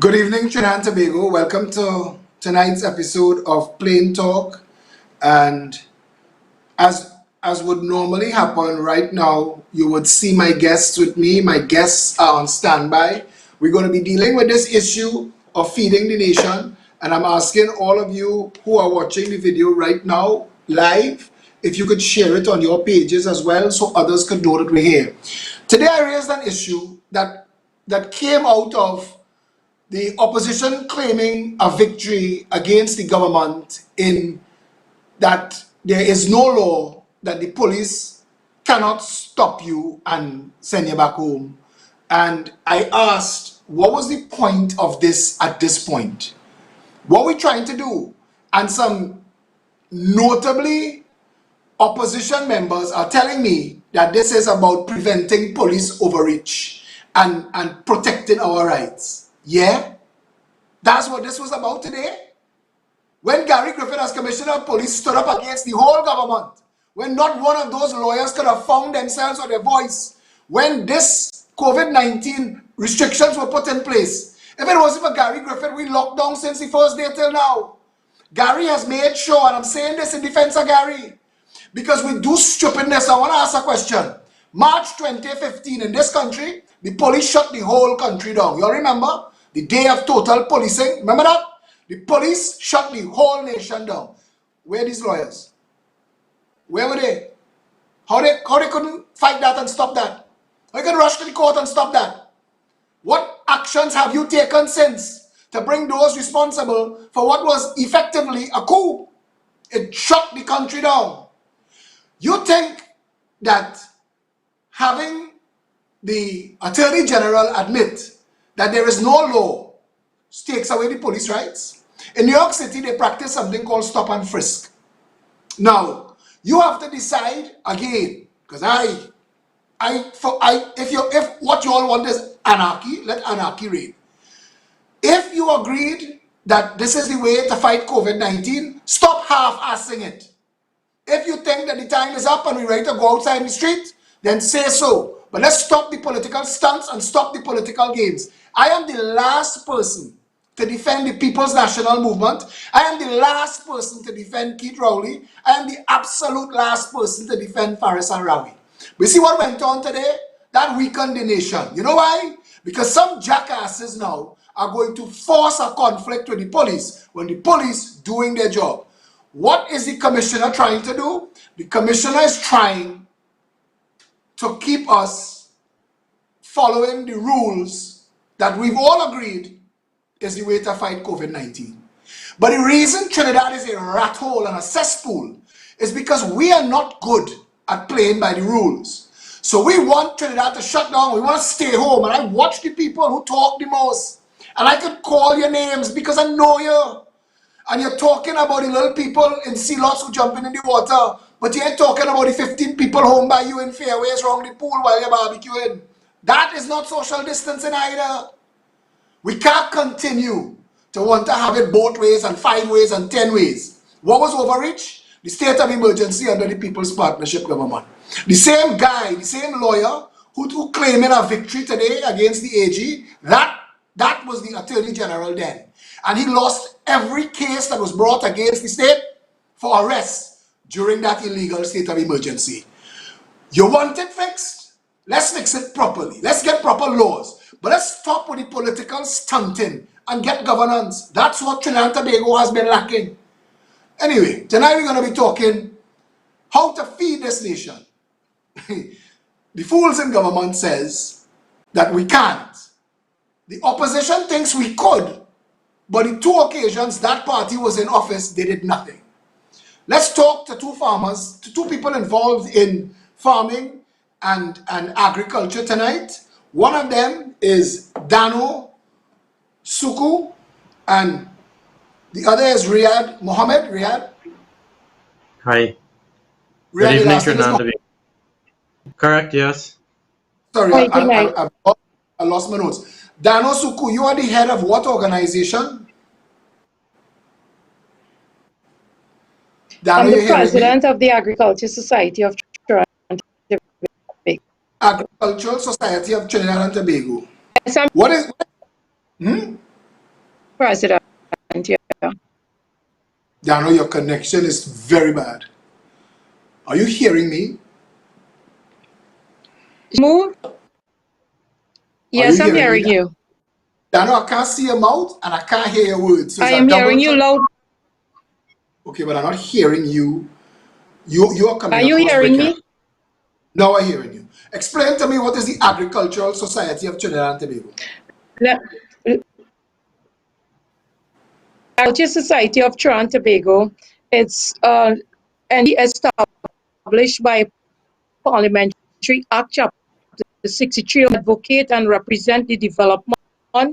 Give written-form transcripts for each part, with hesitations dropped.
Good evening, Trinidad and Tobago. Welcome to tonight's episode of Plain Talk. And as would normally happen right now, you would see my guests with me. My guests are on standby. We're going to be dealing with this issue of feeding the nation. And I'm asking all of you who are watching the video right now live, if you could share it on your pages as well so others could know that we're here. Today I raised an issue that came out of the opposition claiming a victory against the government in that there is no law that the police cannot stop you and send you back home. And I asked, what was the point of this at this point? What we're trying to do? And some notably opposition members are telling me that this is about preventing police overreach and protecting our rights. Yeah? That's what this was about today. When Gary Griffith as Commissioner of Police stood up against the whole government, when not one of those lawyers could have found themselves or their voice, when this COVID-19 restrictions were put in place. If it wasn't for Gary Griffith, we locked down since the first day till now. Gary has made sure, and I'm saying this in defense of Gary, because we do stupidness. I want to ask a question. March 2015 in this country, the police shut the whole country down. You all remember? The day of total policing. Remember that? The police shut the whole nation down. Where are these lawyers? Where were they? How they couldn't fight that and stop that? How you can rush to the court and stop that? What actions have you taken since to bring those responsible for what was effectively a coup? It shut the country down. You think that having the Attorney General admit that there is no law takes away the police rights? In New York City, they practice something called stop and frisk. Now, you have to decide again, because if what you all want is anarchy, let anarchy reign. If you agreed that this is the way to fight COVID-19, stop half-assing it. If you think that the time is up and we're ready to go outside in the street, then say so. But let's stop the political stunts and stop the political games. I am the last person to defend the People's National Movement. I am the last person to defend Keith Rowley. I am the absolute last person to defend Faris al-Rawi. We see what went on today? That weakened the nation. You know why? Because some jackasses now are going to force a conflict with the police when the police doing their job. What is the commissioner trying to do? The commissioner is trying to keep us following the rules that we've all agreed is the way to fight COVID-19. But the reason Trinidad is a rat hole and a cesspool is because we are not good at playing by the rules. So we want Trinidad to shut down. We want to stay home. And I watch the people who talk the most. And I could call your names because I know you. And you're talking about the little people in sea lots who jumping in the water, but you ain't talking about the 15 people home by you in fairways around the pool while you're barbecuing. That is not social distancing either. We can't continue to want to have it both ways and 5 ways and 10 ways. What was overreach? The state of emergency under the People's Partnership Government. The same guy, the same lawyer who claiming a victory today against the AG, that was the Attorney General then. And he lost every case that was brought against the state for arrest during that illegal state of emergency. You want it fixed? Let's fix it properly. Let's get proper laws. But let's stop with the political stunting and get governance. That's what Trinidad and Tobago has been lacking. Anyway, tonight we're going to be talking how to feed this nation. The fools in government says that we can't. The opposition thinks we could. But in 2 occasions that party was in office, they did nothing. Let's talk to 2 farmers, to 2 people involved in farming and agriculture tonight. One of them is Dano Suku, and the other is Riyad Mohammed. Riyad? Hi. Riyad, Good your evening, last name is Fernando. Correct, yes. Sorry, Hi, good night. I lost my notes. Dano Suku, you are the head of what organization? Dano, I'm you the hear me? president of the Agriculture Society of Trinidad and Tobago. Agricultural Society of Trinidad and Tobago. Yes, I'm What is... Hmm? President. Yeah. Dano, your connection is very bad. Are you hearing me? Move. Are Yes, you I'm hearing me? hearing you. Dano, I can't see your mouth and I can't hear your words. So I it's a am double. hearing you loud. Okay, but I'm not hearing you. You are coming Are you across hearing breaking. me? Now I'm hearing you. Explain to me what is the Agricultural Society of Trinidad and Tobago? Le- Agricultural Society of Trinidad and Tobago. It's established by Parliamentary Act Chapter 63, advocate and represent the development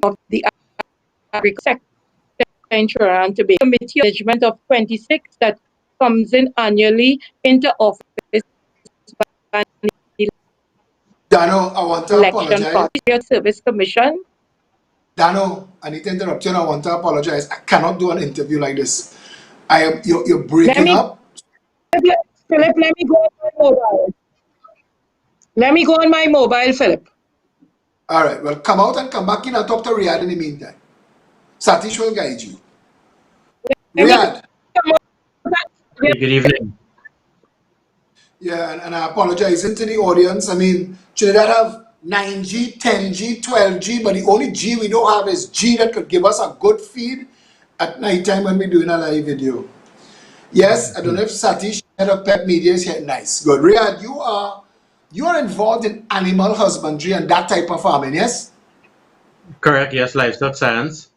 of the agriculture sector in Trinidad and Tobago. Committee of Management of 26 that comes in annually into office by the Dano, I want to election apologize. party service commission. Dano, I need to interrupt you and I want to apologize. I cannot do an interview like this. You're Let breaking me, up. Philip, let me go on my mobile. Let me go on my mobile, Philip. All right, well, come out and come back in and talk to Riyadh in the meantime. Satish will guide you. Let me Riyadh, come on. Hey, good evening. yeah, and I apologize into the audience. I mean, Trinidad have 9G, 10G, 12G, but the only G we don't have is G that could give us a good feed at night time when we're doing a live video. Yes, I don't know if Satish, head of Pep Media, is here. Nice, good. Riyadh, you are involved in animal husbandry and that type of farming, yes? Correct, yes, livestock science.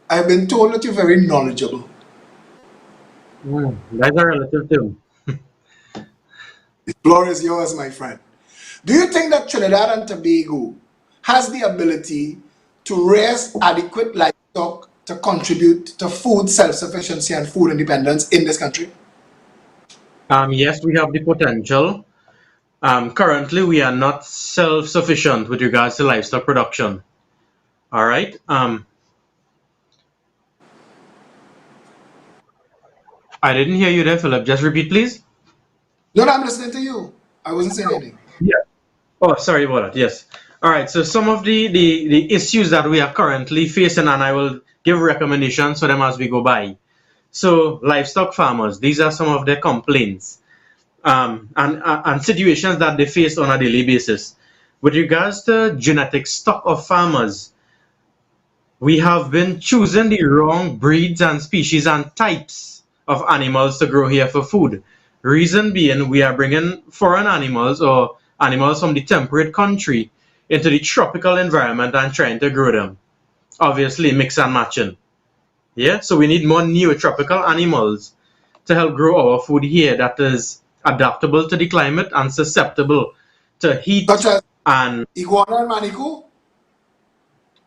I've been told that you're very knowledgeable. That's a relative term. The floor is yours, my friend. Do you think that Trinidad and Tobago has the ability to raise adequate livestock to contribute to food self-sufficiency and food independence in this country? Yes, we have the potential. Currently, we are not self-sufficient with regards to livestock production. All right. I didn't hear you there, Philip. Just repeat, please. No, I'm listening to you. I wasn't saying anything. Yeah. Oh, sorry about that. Yes. All right. So some of the issues that we are currently facing, and I will give recommendations for them as we go by. So livestock farmers, these are some of their complaints and situations that they face on a daily basis. With regards to genetic stock of farmers, we have been choosing the wrong breeds and species and types of animals to grow here for food. Reason being, we are bringing foreign animals or animals from the temperate country into the tropical environment and trying to grow them. Obviously, mix and matching. Yeah, so we need more neotropical animals to help grow our food here that is adaptable to the climate and susceptible to Such heat as and, iguana and maniku.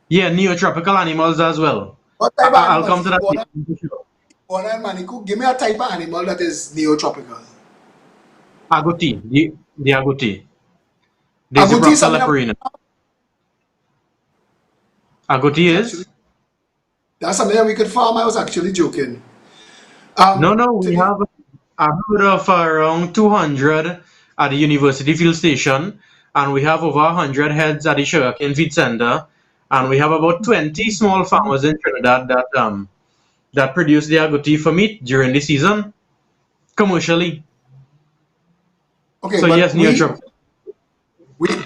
yeah, neotropical animals as well. What type of I'll come animals? to that later for sure. Iguana and maniku. Give me a type of animal that is neotropical. Agouti, the agouti. Agouti is Dasybrocta something leporina. Agouti actually, is? that's something that we could farm. I was actually joking. No, To we the, have a brood of around 200 at the University Field Station, and we have over 100 heads at the Sugarcane Feed Center, and we have about 20 small farmers in Trinidad that produce the agouti for meat during the season commercially. okay, So but yes, neotropical.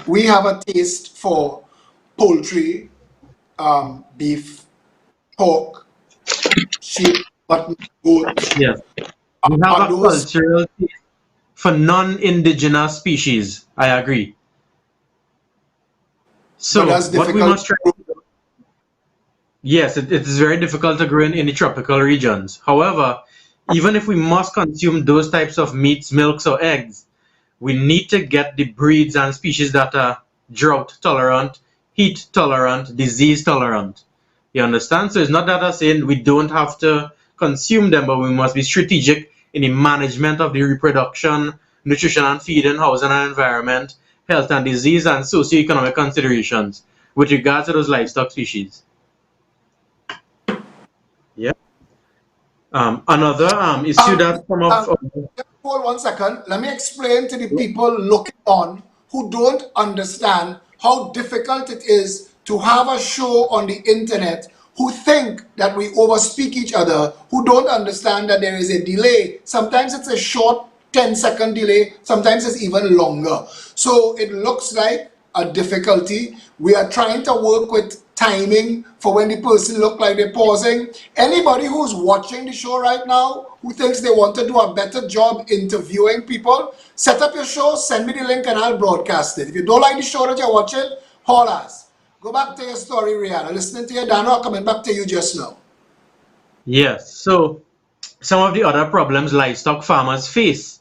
we have a taste for poultry, beef, pork, sheep, mutton, goat. Yes, we have Are a those cultural taste for non-indigenous species. I agree. but So that's what we difficult. must try. Yes, it is very difficult to grow in the tropical regions. However, even if we must consume those types of meats, milks, or eggs, we need to get the breeds and species that are drought tolerant, heat tolerant, disease tolerant. You understand? So it's not that I'm saying we don't have to consume them, but we must be strategic in the management of the reproduction, nutrition and feeding, housing and environment, health and disease, and socioeconomic considerations with regards to those livestock species. Yeah. Another issue Um, that some of just hold 1 second. Let me explain to the people looking on who don't understand how difficult it is to have a show on the internet who think that we overspeak each other, who don't understand that there is a delay. Sometimes it's a short 10-second delay, sometimes it's even longer. So it looks like a difficulty. We are trying to work with timing for when the person look like they're pausing. Anybody who's watching the show right now who thinks they want to do a better job interviewing people, set up your show, send me the link and I'll broadcast it. If you don't like the show that you're watching, call us. Go back to your story, Rihanna. Listening to you, Dano, coming back to you just now. Yes. So some of the other problems livestock farmers face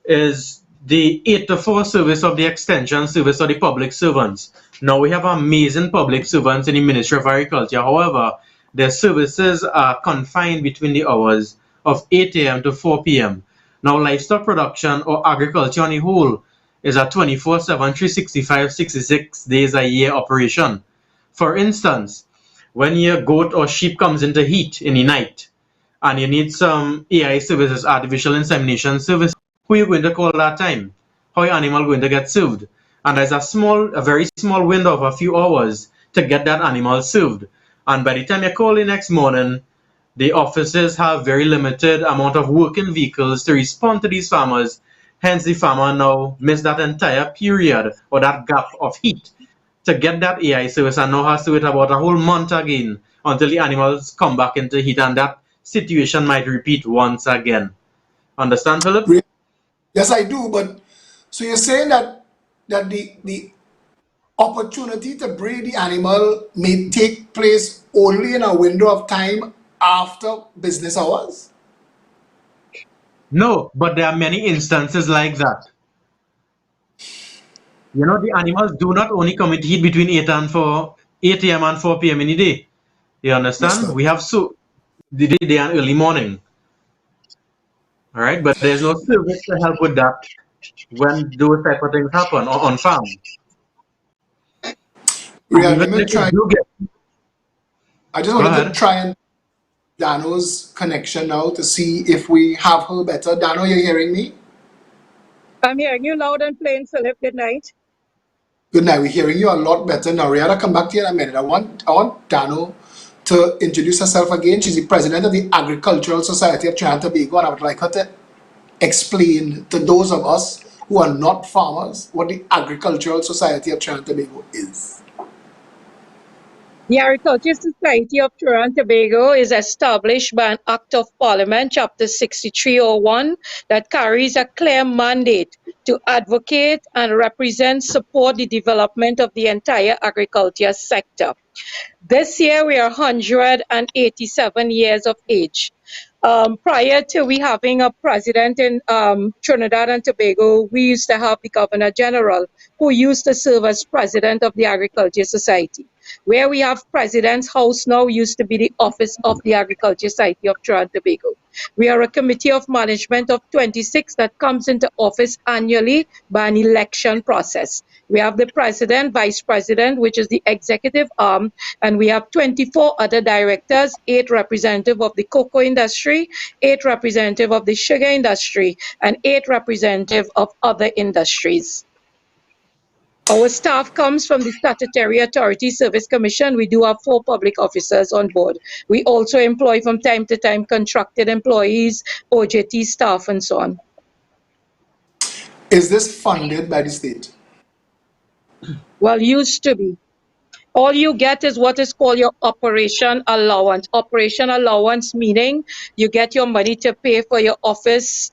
is the 8 to 4 service of the extension service or the public servants. Now we have amazing public servants in the Ministry of Agriculture. However, their services are confined between the hours of 8 a.m. to 4 p.m. Now livestock production or agriculture on the whole is a 24/7, 365, 66 days a year operation. For instance, when your goat or sheep comes into heat in the night and you need some AI services, artificial insemination service, who are you going to call that time? How your animal going to get served? And there's a very small window of a few hours to get that animal served. And by the time you call the next morning, the offices have very limited amount of working vehicles to respond to these farmers. Hence, the farmer now missed that entire period or that gap of heat to get that AI service and now has to wait about a whole month again until the animals come back into heat, and that situation might repeat once again. Understand, Philip? Yes, I do. But so you're saying that the opportunity to breed the animal may take place only in a window of time after business hours? No, but there are many instances like that. You know, the animals do not only commit heat between 8 a.m. and 4 p.m. in the day. You Yes, understand? sir. We have the day and early morning. All right, but there's no service to help with that when those type of things happen on farm. And Ria, even let me if you try. do get, I just go wanted to ahead. try and Dano's connection now to see if we have her better. Dano, you're hearing me? I'm hearing you loud and plain, Philip. Good night. Good night. We're hearing you a lot better now. Rihanna, come back to you in a minute. I want Dano to introduce herself again. She's the president of the Agricultural Society of Trinidad and Tobago, and I would like her to explain to those of us who are not farmers what the Agricultural Society of Trinidad and Tobago is. The Agricultural Society of Trinidad and Tobago is established by an Act of Parliament, Chapter 6301, that carries a clear mandate to advocate and represent, support the development of the entire agriculture sector. This year, we are 187 years of age. Prior to we having a president in Trinidad and Tobago, we used to have the Governor General, who used to serve as president of the Agriculture Society. Where we have President's House now used to be the office of the Agriculture Society of Trinidad and Tobago. We are a committee of management of 26 that comes into office annually by an election process. We have the president, vice president, which is the executive arm, and we have 24 other directors, 8 representatives of the cocoa industry, 8 representatives of the sugar industry, and 8 representatives of other industries. Our staff comes from the Statutory Authority Service Commission. We do have 4 public officers on board. We also employ from time to time contracted employees, OJT staff, and so on. Is this funded by the state? Well, used to be. All you get is what is called your operation allowance. Operation allowance meaning you get your money to pay for your office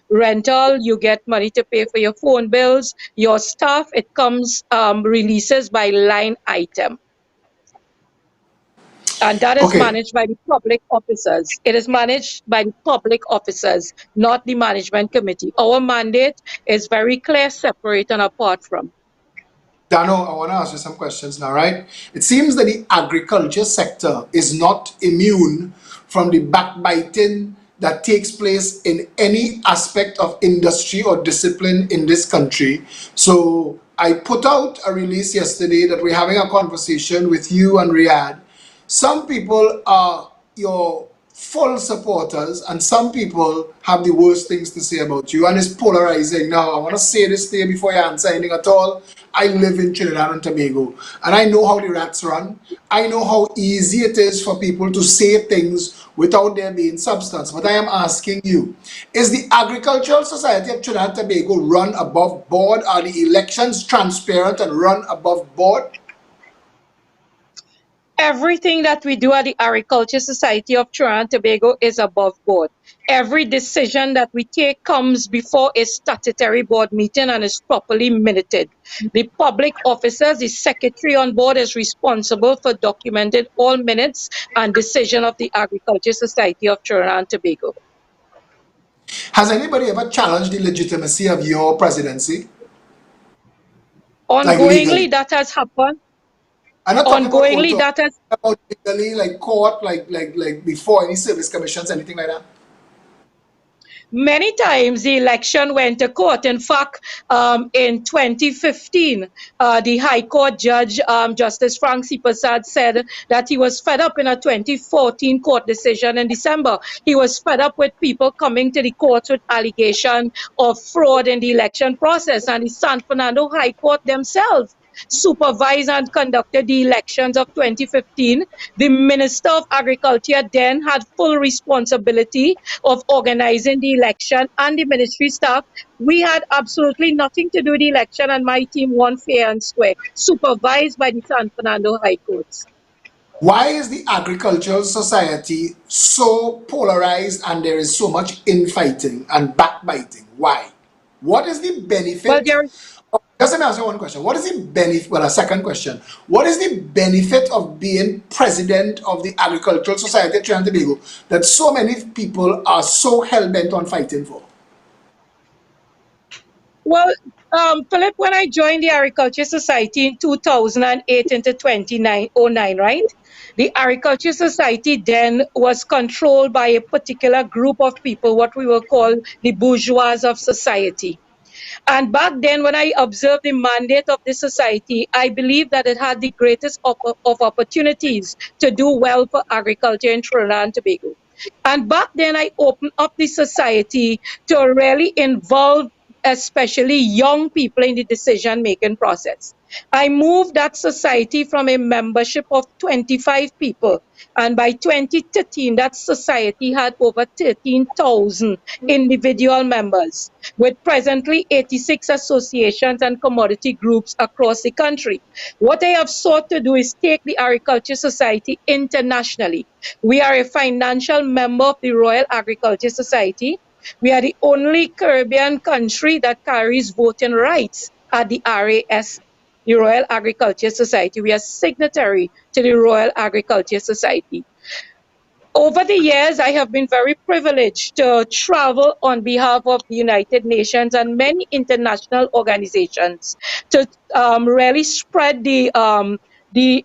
rental, you get money to pay for your phone bills, your staff. It comes releases by line item. And that is Okay, managed by the public officers. It is managed by the public officers, not the management committee. Our mandate is very clear, separate, and apart from. Dano, I want to ask you some questions now, right? It seems that the agriculture sector is not immune from the backbiting that takes place in any aspect of industry or discipline in this country. So I put out a release yesterday that we're having a conversation with you and Riyadh. Some people are your full supporters, and some people have the worst things to say about you, and it's polarizing. Now, I want to say this to you before you answer anything at all. I live in Trinidad and Tobago, and I know how the rats run. I know how easy it is for people to say things without there being substance. But I am asking you, is the Agricultural Society of Trinidad and Tobago run above board? Are the elections transparent and run above board? Everything that we do at the Agriculture Society of Trinidad and Tobago is above board. Every decision that we take comes before a statutory board meeting and is properly minuted. The public officers, the secretary on board is responsible for documenting all minutes and decision of the Agriculture Society of Trinidad and Tobago. Has anybody ever challenged the legitimacy of your presidency? Like Ongoingly, legally? that has happened. I'm not talking about Ongoingly, court, that has about legally, like court, like before any service commissions, anything like that. many times the election went to court. In fact, in 2015, the High Court Judge, Justice Frank C. Prasad, said that he was fed up in a 2014 court decision in December. He was fed up with people coming to the courts with allegation of fraud in the election process, and the San Fernando High Court themselves supervised and conducted the elections of 2015. The Minister of Agriculture then had full responsibility of organizing the election, and the ministry staff. We had absolutely nothing to do with the election, and my team won fair and square, supervised by the San Fernando High Courts. Why is the Agricultural Society so polarized and there is so much infighting and backbiting? Why? What is the Well, benefit? there Just let me ask you one question. What is the benefit? Well, a second question. What is the benefit of being president of the Agricultural Society of Trinidad and Tobago that so many people are so hell bent on fighting for? Well, Philip, when I joined the Agriculture Society in 2008 into 2009, right? The Agriculture Society then was controlled by a particular group of people, what we will call the bourgeois of society. And back then, when I observed the mandate of this society, I believe that it had the greatest of opportunities to do well for agriculture in Trinidad and Tobago. And back then, I opened up the society to really involve especially young people in the decision-making process. I moved that society from a membership of 25 people, and by 2013, that society had over 13,000 individual members, with presently 86 associations and commodity groups across the country. What I have sought to do is take the Agriculture Society internationally. We are a financial member of the Royal Agriculture Society. We are the only Caribbean country that carries voting rights at the RAS, the Royal Agriculture Society. We are signatory to the Royal Agriculture Society. Over the years, I have been very privileged to travel on behalf of the United Nations and many international organizations to really spread the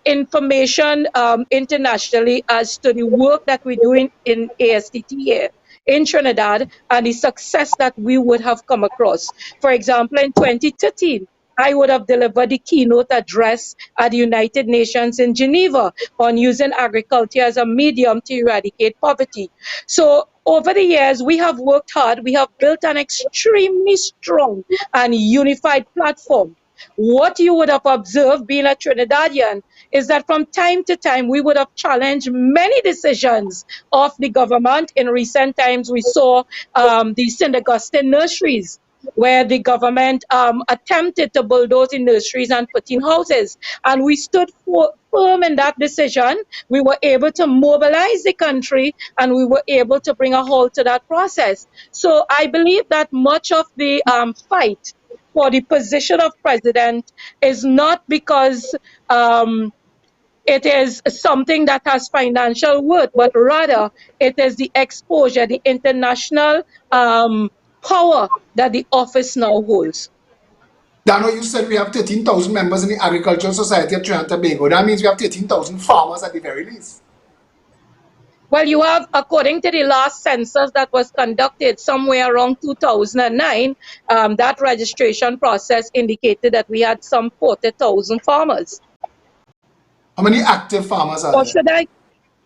information internationally as to the work that we're doing in ASTTA in Trinidad and the success that we would have come across. For example, in 2013, I would have delivered the keynote address at the United Nations in Geneva on using agriculture as a medium to eradicate poverty. So over the years, we have worked hard. We have built an extremely strong and unified platform. What you would have observed being a Trinidadian is that from time to time, we would have challenged many decisions of the government. In recent times, we saw the St. Augustine nurseries, where the government attempted to bulldoze in nurseries and put in houses. And we stood firm in that decision. We were able to mobilize the country and we were able to bring a halt to that process. So I believe that much of the fight for the position of president is not because it is something that has financial worth, but rather it is the exposure, the international power that the office now holds. Dano, you said we have 13,000 members in the Agricultural Society of Trinidad and Tobago. That means we have 13,000 farmers at the very least. Well, you have, according to the last census that was conducted somewhere around 2009, that registration process indicated that we had some 40,000 farmers. How many active farmers are Or there? should I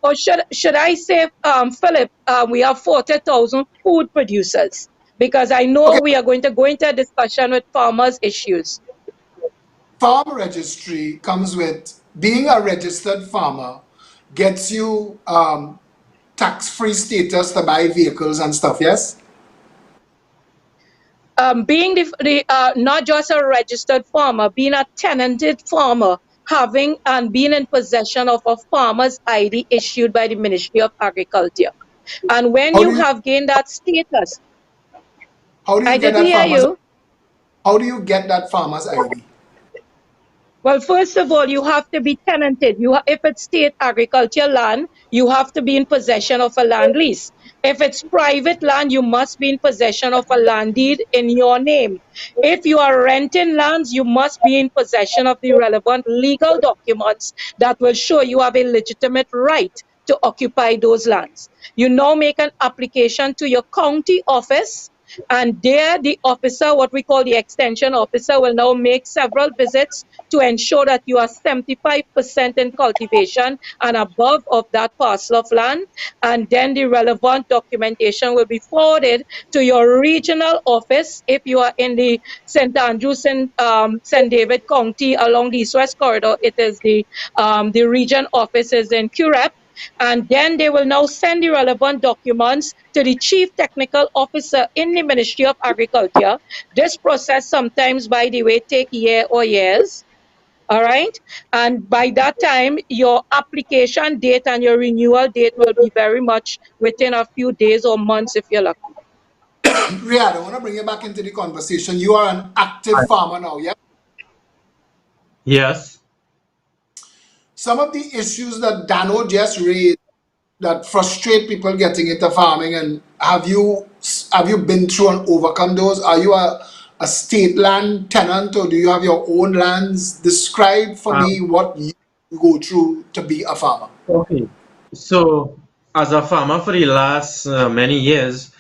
or should I say, Philip, we have 40,000 food producers, because I know Okay, we are going to go into a discussion with farmers' issues. farm registry comes with being a registered farmer, gets you tax-free status to buy vehicles and stuff, yes? Being not just a registered farmer, being a tenanted farmer, having and being in possession of a farmer's ID issued by the Ministry of Agriculture. And when How do you you have gained that status, how do I you get didn't that hear farmer's you. how do you get that farmer's ID? Well, first of all, you have to be tenanted. If it's state agriculture land, you have to be in possession of a land lease. If it's private land, you must be in possession of a land deed in your name. If you are renting lands, you must be in possession of the relevant legal documents that will show you have a legitimate right to occupy those lands. You now make an application to your county office, and there the officer, what we call the extension officer, will now make several visits to ensure that you are 75% in cultivation and above of that parcel of land. And then the relevant documentation will be forwarded to your regional office. If you are in the St. Andrews and St. David County along the East-West corridor, it is the region offices in Curep. And then they will now send the relevant documents to the chief technical officer in the Ministry of Agriculture. This process sometimes, by the way, take year or years. All right. And by that time, your application date and your renewal date will be very much within a few days or months if you're lucky. Riyadh, I want to bring you back into the conversation. You are an active farmer now, yeah? Yes. Some of the issues that Dano just raised that frustrate people getting into farming, and have you been through and overcome those? Are you a state land tenant, or do you have your own lands? Describe for me what you go through to be a farmer. Okay. So, as a farmer for the last many years,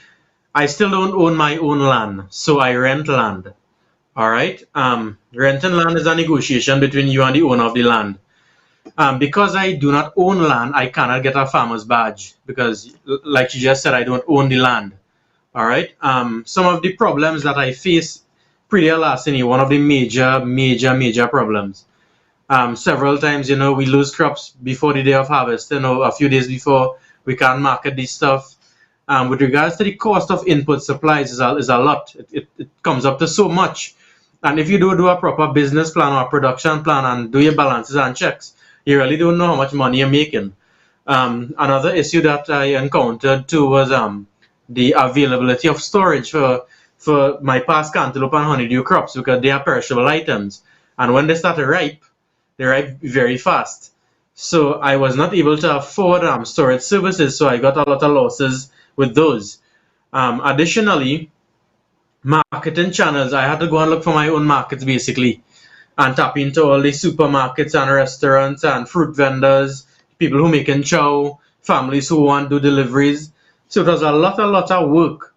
I still don't own my own land, so I rent land. All right. Renting land is a negotiation between you and the owner of the land. Because I do not own land, I cannot get a farmer's badge because, like you just said, I don't own the land. All right. Some of the problems that I face pretty larceny, one of the major problems. Several times, we lose crops before the day of harvest, a few days before we can't market this stuff. With regards to the cost of input supplies is a lot. It comes up to so much. And if you don't do a proper business plan or a production plan and do your balances and checks, you really don't know how much money you're making. Another issue that I encountered too was the availability of storage for my past cantaloupe and honeydew crops, because they are perishable items. And when they start to ripe, they ripe very fast. So I was not able to afford storage services, so I got a lot of losses with those. Additionally, marketing channels, I had to go and look for my own markets basically, and tap into all the supermarkets and restaurants and fruit vendors, people who make chow, families who want to do deliveries. So it was a lot of work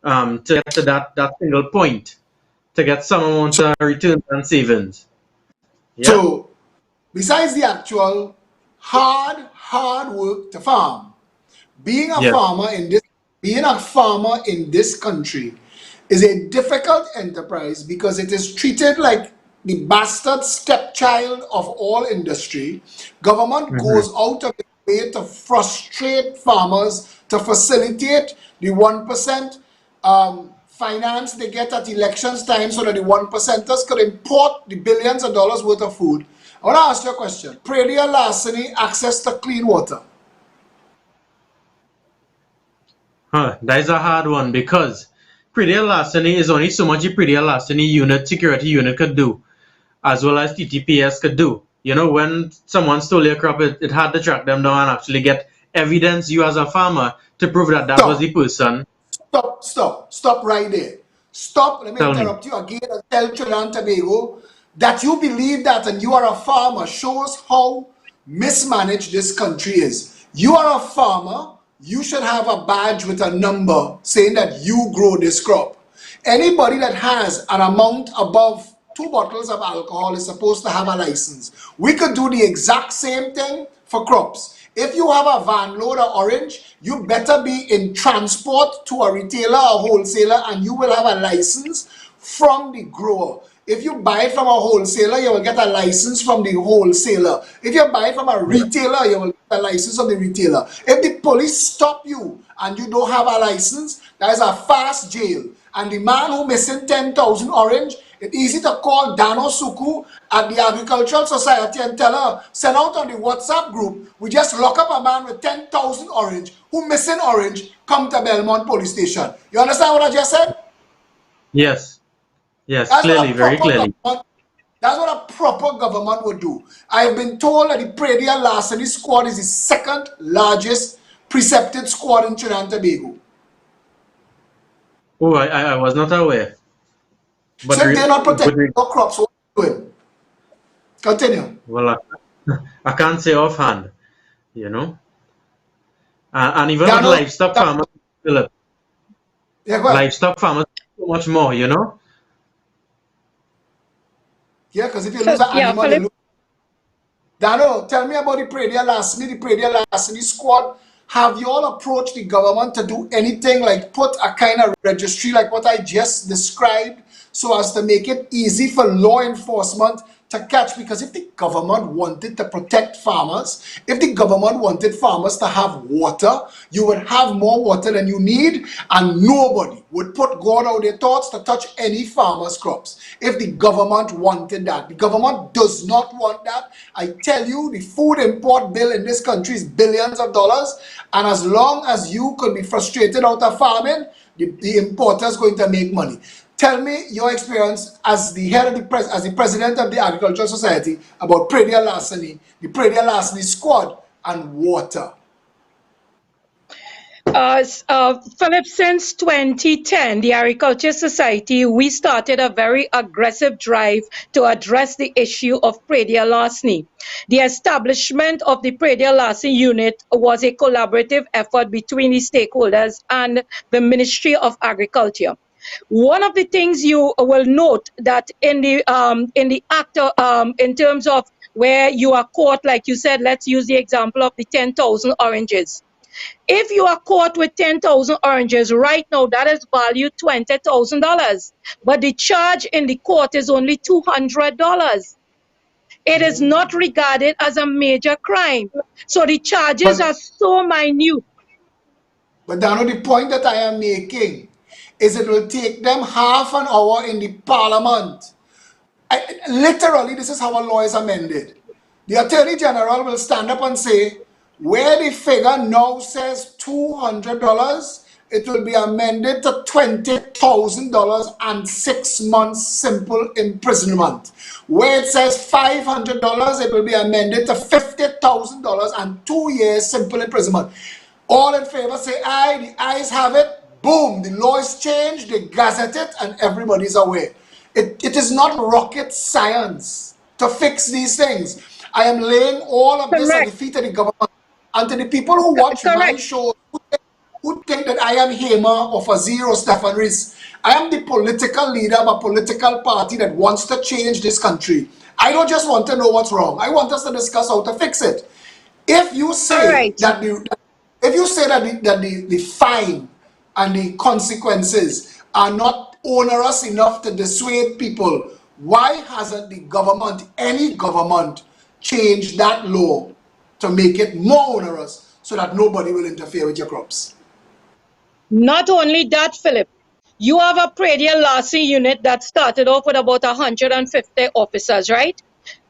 to get to that single point, to get some amount of returns and savings. Yeah. So, besides the actual hard work to farm, being a Yes. farmer in this being a farmer in this country is a difficult enterprise because it is treated like the bastard stepchild of all industry. Government Mhm. goes out of its way to frustrate farmers, to facilitate the 1% finance they get at elections time so that the 1%ers could import the billions of dollars worth of food. I want to ask you a question. Pradia larceny, access to clean water. That is a hard one because pre-deal larceny is only so much the pre-deal larceny unit, security unit could do, as well as TTPS could do. When someone stole your crop, it had to track them down and actually get evidence, you as a farmer, to prove that was Stop. the person. Stop right there. Stop. Let me Tell me. interrupt you again and tell Trinidad and Tobago that you believe that and you are a farmer shows how mismanaged this country is. You are a farmer. You should have a badge with a number saying that you grow this crop. Anybody that has an amount above 2 bottles of alcohol is supposed to have a license. We could do the exact same thing for crops. If you have a van load of orange, you better be in transport to a retailer or wholesaler, and you will have a license from the grower. If you buy it from a wholesaler, you will get a license from the wholesaler. If you buy it from a retailer, you will get a license from the retailer. If the police stop you and you don't have a license, that is a fast jail. And the man who missing 10,000 orange, it's easy to call Dano Suku at the Agricultural Society and tell her, send out on the WhatsApp group, we just lock up a man with 10,000 orange who missing orange, come to Belmont Police Station. You understand what I just said? Yes. Yes, That's what clearly, a very proper clearly. government, that's what a proper government would do. I have been told that the Pradia Larceny Squad is the second largest precepted squad in Trinidad and Tobago. Oh, I was not aware. But, So if they're not protecting but your crops, what are you doing? Continue. well, I can't say offhand, you know. And even with Dano, livestock farmers, Philip, yeah, go ahead. livestock farmers, so much more, you know. Yeah, because if you lose an Yeah, animal, you Philip. lose. Dano, tell me about the Pradia Larceny, squad. Have you all approached the government to do anything like put a kind of registry like what I just described so as to make it easy for law enforcement to catch? Because if the government wanted to protect farmers, if the government wanted farmers to have water, you would have more water than you need, and nobody would put God out their thoughts to touch any farmer's crops. If the government wanted that, the government does not want that. I tell you, the food import bill in this country is billions of dollars, and as long as you could be frustrated out of farming, the importer is going to make money. Tell me your experience as the head of as the president of the Agricultural Society about Pradia Larceny, the Pradia Larceny squad, and water. Philip, since 2010, the Agriculture Society, we started a very aggressive drive to address the issue of Pradia Larceny. The establishment of the Pradia Larceny unit was a collaborative effort between the stakeholders and the Ministry of Agriculture. One of the things you will note that in the act in terms of where you are caught, like you said, let's use the example of the 10,000 oranges. If you are caught with 10,000 oranges right now, that is valued $20,000, but the charge in the court is only $200. It is not regarded as a major crime. So the charges are But so minute. But Dano, the point that I am making is it will take them half an hour in the parliament. Literally, this is how a law is amended. The Attorney General will stand up and say, where the figure now says $200, it will be amended to $20,000 and 6 months simple imprisonment. Where it says $500, it will be amended to $50,000 and 2 years simple imprisonment. All in favor say aye, the ayes have it, boom, the law is changed, they gazette it, and everybody's aware. It is not rocket science to fix these things. I am laying all of this at the Correct, feet of the government. And to the people who watch my correct. show, who think that I am Hema or Fazir or Stefan Riz, I am the political leader of a political party that wants to change this country. I don't just want to know what's wrong. I want us to discuss how to fix it. If you All say right. that the fine and the consequences are not onerous enough to dissuade people, why hasn't the government, any government, changed that law to make it more onerous so that nobody will interfere with your crops? Not only that, Philip, you have a Pradia Larceny unit that started off with about 150 officers, right?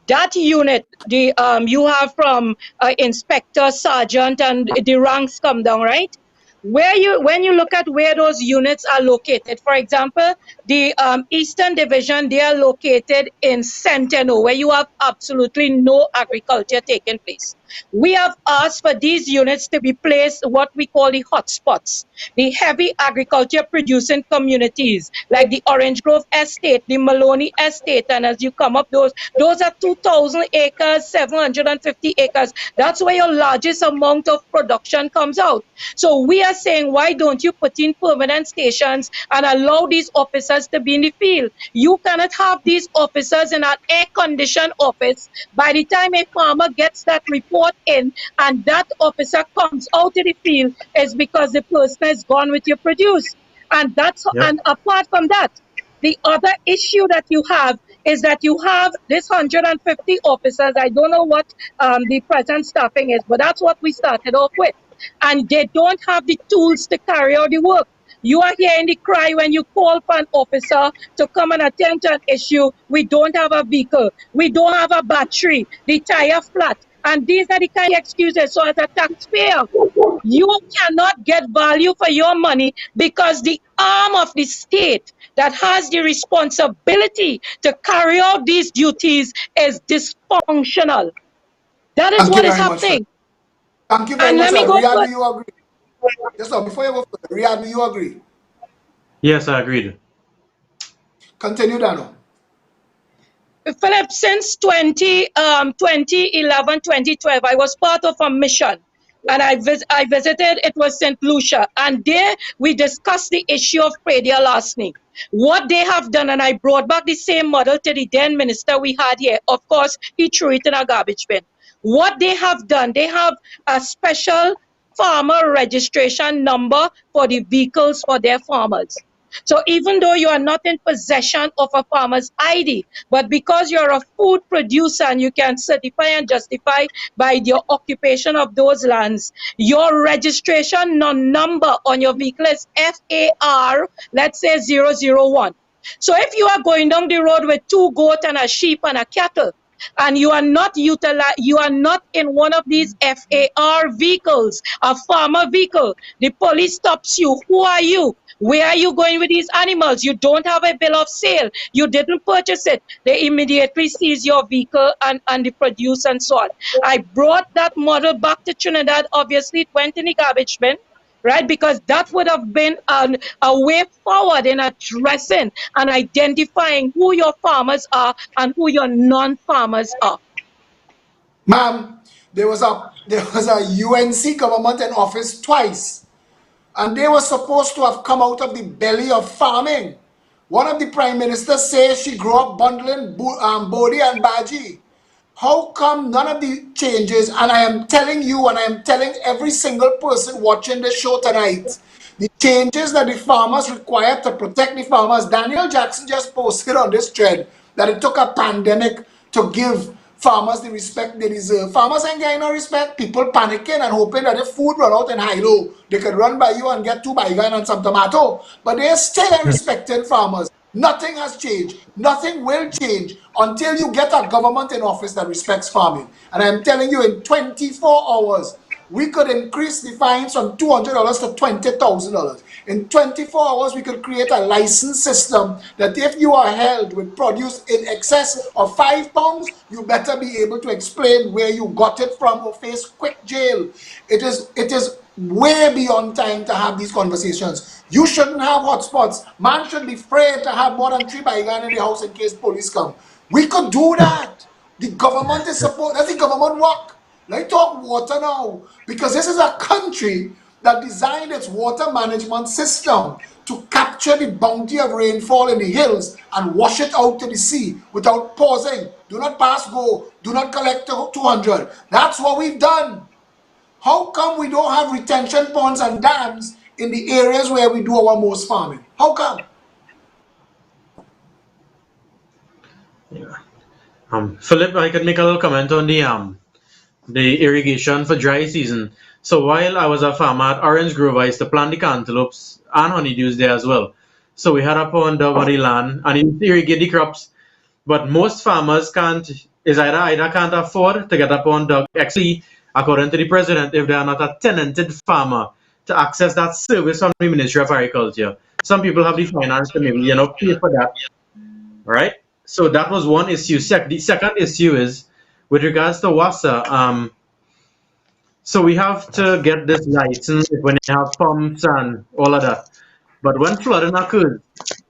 That unit, you have from inspector, sergeant, and the ranks come down, right? When you look at where those units are located, for example, the Eastern Division, they are located in Centeno, where you have absolutely no agriculture taking place. We have asked for these units to be placed what we call the hotspots, the heavy agriculture producing communities, like the Orange Grove Estate, the Maloney Estate, and as you come up, those are 2,000 acres, 750 acres. That's where your largest amount of production comes out. So we are saying, why don't you put in permanent stations and allow these officers to be in the field? You cannot have these officers in an air-conditioned office. By the time a farmer gets that report, report in and that officer comes out to the field is because the person is gone with your produce. And Yep. and apart from that, the other issue that you have is that you have this 150 officers. I don't know what the present staffing is, but that's what we started off with. And they don't have the tools to carry out the work. You are hearing the cry when you call for an officer to come and attend to an issue. We don't have a vehicle. We don't have a battery. The tire flat. And these are the kind of excuses. So as a taxpayer, you cannot get value for your money because the arm of the state that has the responsibility to carry out these duties is dysfunctional. That is Thank you what is very much for that. happening. Thank you very And much let for me that. go Riyadh, for do you agree? Just now, before you go further, Riyadh, do you agree? Yes, I agreed. Continue, Dano. Philip, since 2011, 2012, I was part of a mission and I visited, it was St. Lucia, and there we discussed the issue of predial larceny. What they have done, and I brought back the same model to the then minister we had here. Of course, he threw it in a garbage bin. What they have done, they have a special farmer registration number for the vehicles for their farmers. So even though you are not in possession of a farmer's ID, but because you're a food producer and you can certify and justify by your occupation of those lands, your registration number on your vehicle is FAR, let's say 001. So if you are going down the road with 2 goats and a sheep and a cattle, and you are not you are not in one of these FAR vehicles, a farmer vehicle, the police stops you. Who are you? Where are you going with these animals? You don't have a bill of sale. You didn't purchase it. They immediately seize your vehicle and the produce and so on. I brought that model back to Trinidad. Obviously, it went in the garbage bin, right? Because that would have been a way forward in addressing and identifying who your farmers are and who your non-farmers are. Ma'am, there was a UNC government in office twice, and they were supposed to have come out of the belly of farming. One of the prime ministers says she grew up bundling Bodi and Baji. How come none of the changes, and I am telling you and I am telling every single person watching this show tonight, the changes that the farmers require to protect the farmers. Daniel Jackson just posted on this thread that it took a pandemic to give farmers the respect they deserve. Farmers ain't getting no respect. People panicking and hoping that if food run out in Hilo, they could run by you and get 2 baigan and some tomato. But they still ain't respecting farmers. Nothing has changed. Nothing will change until you get a government in office that respects farming. And I'm telling you, in 24 hours, we could increase the fines from $200 to $20,000. In 24 hours, we could create a license system that if you are held with produce in excess of 5 pounds, you better be able to explain where you got it from or face quick jail. It is way beyond time to have these conversations. You shouldn't have hotspots. Man should be afraid to have more than 3 baigan in the house in case police come. We could do that. The government is supposed, let the government work. Let's talk water now, because this is a country that designed its water management system to capture the bounty of rainfall in the hills and wash it out to the sea without pausing. Do not pass go. Do not collect 200. That's what we've done. How come we don't have retention ponds and dams in the areas where we do our most farming? How come? Philip, I can make a little comment on the irrigation for dry season. So while I was a farmer at Orange Grove, I used to plant the cantaloupes and honeydews there as well. So we had a pond dug on the land and it irrigate the crops. But most farmers can't is either can't afford to get a pond dug. Actually, according to the president, if they are not a tenanted farmer to access that service from the Ministry of Agriculture. Some people have the finance to maybe pay for that. Right? So that was one issue. The second issue is with regards to WASA. So we have to get this license when you have pumps and all of that. But when flooding occurs,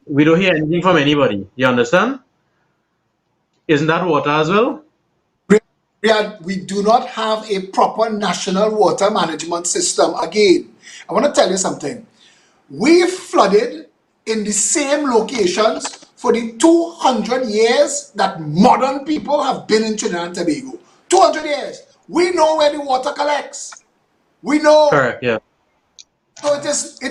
we don't hear anything from anybody. You understand? Isn't that water as well? We do not have a proper national water management system. Again, I want to tell you something. We flooded in the same locations for the 200 years that modern people have been in Trinidad and Tobago. 200 years. We know where the water collects. We know. Correct. Yeah. So it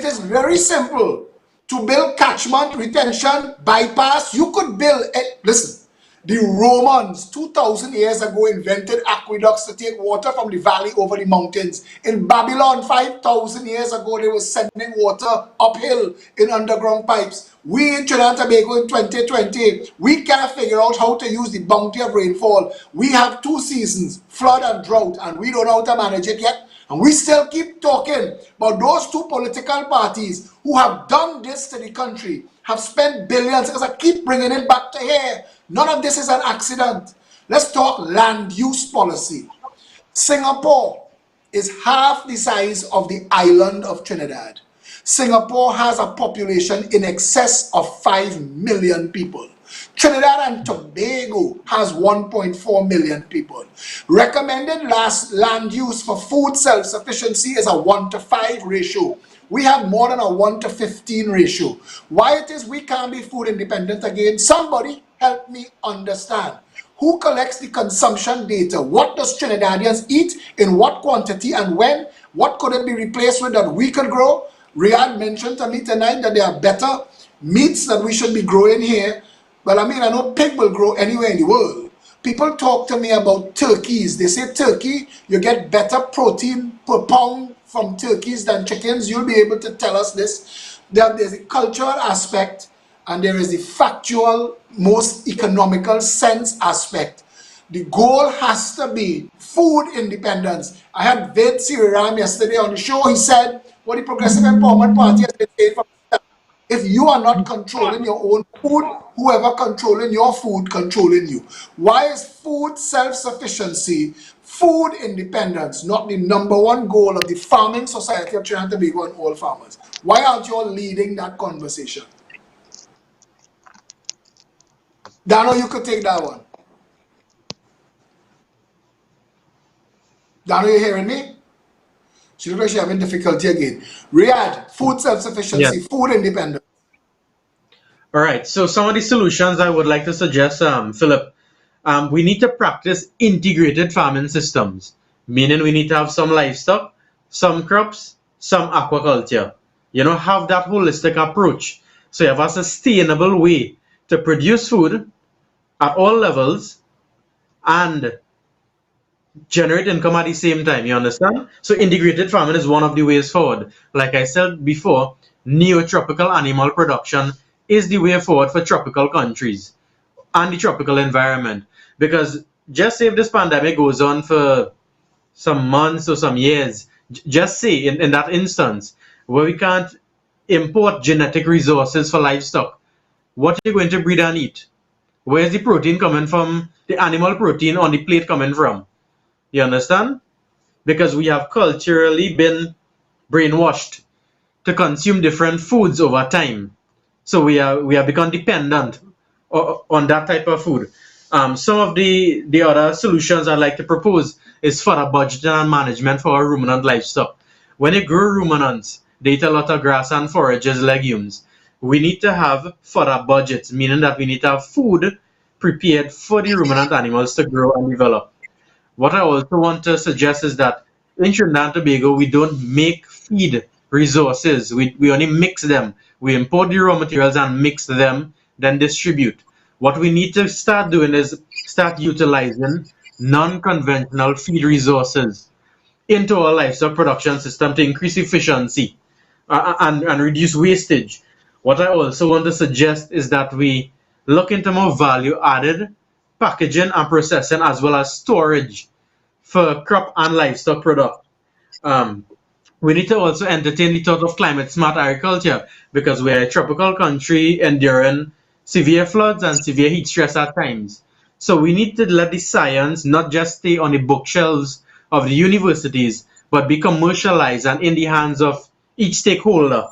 is very simple to build catchment, retention, bypass. You could build it. Listen, the Romans 2,000 years ago invented aqueducts to take water from the valley over the mountains. In Babylon 5,000 years ago, they were sending water uphill in underground pipes. We in Trinidad and Tobago in 2020, we can't figure out how to use the bounty of rainfall. We have 2 seasons, flood and drought, and we don't know how to manage it yet. And we still keep talking about those 2 political parties who have done this to the country, have spent billions, because I keep bringing it back to here. None of this is an accident. Let's talk land use policy. Singapore is half the size of the island of Trinidad. Singapore has a population in excess of 5 million people. Trinidad and Tobago has 1.4 million people. Recommended last land use for food self-sufficiency is a 1:5 ratio. We have more than a 1:15 ratio. Why it is we can't be food independent again? Somebody help me understand. Who collects the consumption data? What does Trinidadians eat, in what quantity and when? What could it be replaced with that we could grow? Riyadh mentioned to me tonight that there are better meats that we should be growing here. Well, I mean, I know pig will grow anywhere in the world. People talk to me about turkeys. They say turkey, you get better protein per pound from turkeys than chickens. You'll be able to tell us this. There's a cultural aspect and there is the factual, most economical sense aspect. The goal has to be food independence. I had Ved Siriram yesterday on the show. He said what the Progressive Empowerment Party has been saying for if you are not controlling your own food, whoever controlling your food controlling you. Why is food self-sufficiency, food independence not the #1 goal of the farming society of Trinidad and Tobago and all farmers? Why aren't you all leading that conversation? Dano, you could take that one. Dano, you hearing me? She looks like she's having difficulty again. Riyadh, food self-sufficiency, Yes. food independence. All right. So some of the solutions I would like to suggest, Philip, we need to practice integrated farming systems, meaning we need to have some livestock, some crops, some aquaculture. Have that holistic approach. So you have a sustainable way to produce food at all levels and generate income at the same time. You understand? So integrated farming is one of the ways forward. Like I said before, neotropical animal production is the way forward for tropical countries and the tropical environment. Because just say if this pandemic goes on for some months or some years, just say in that instance where we can't import genetic resources for livestock, what are you going to breed and eat? Where's the protein coming from? The animal protein on the plate coming from? You understand? Because we have culturally been brainwashed to consume different foods over time. So we have become dependent on that type of food. Some of the other solutions I'd like to propose is further budgeting and management for our ruminant livestock. When you grow ruminants, they eat a lot of grass and forages, legumes. We need to have further budgets, meaning that we need to have food prepared for the ruminant animals to grow and develop. What I also want to suggest is that in Trinidad and Tobago, we don't make feed resources. We only mix them. We import the raw materials and mix them, then distribute. What we need to start doing is start utilizing non-conventional feed resources into our livestock production system to increase efficiency and reduce wastage. What I also want to suggest is that we look into more value added packaging and processing as well as storage for crop and livestock product. Um, we need to also entertain the thought of climate smart agriculture because we're a tropical country enduring severe floods and severe heat stress at times. So we need to let the science not just stay on the bookshelves of the universities, but be commercialized and in the hands of each stakeholder.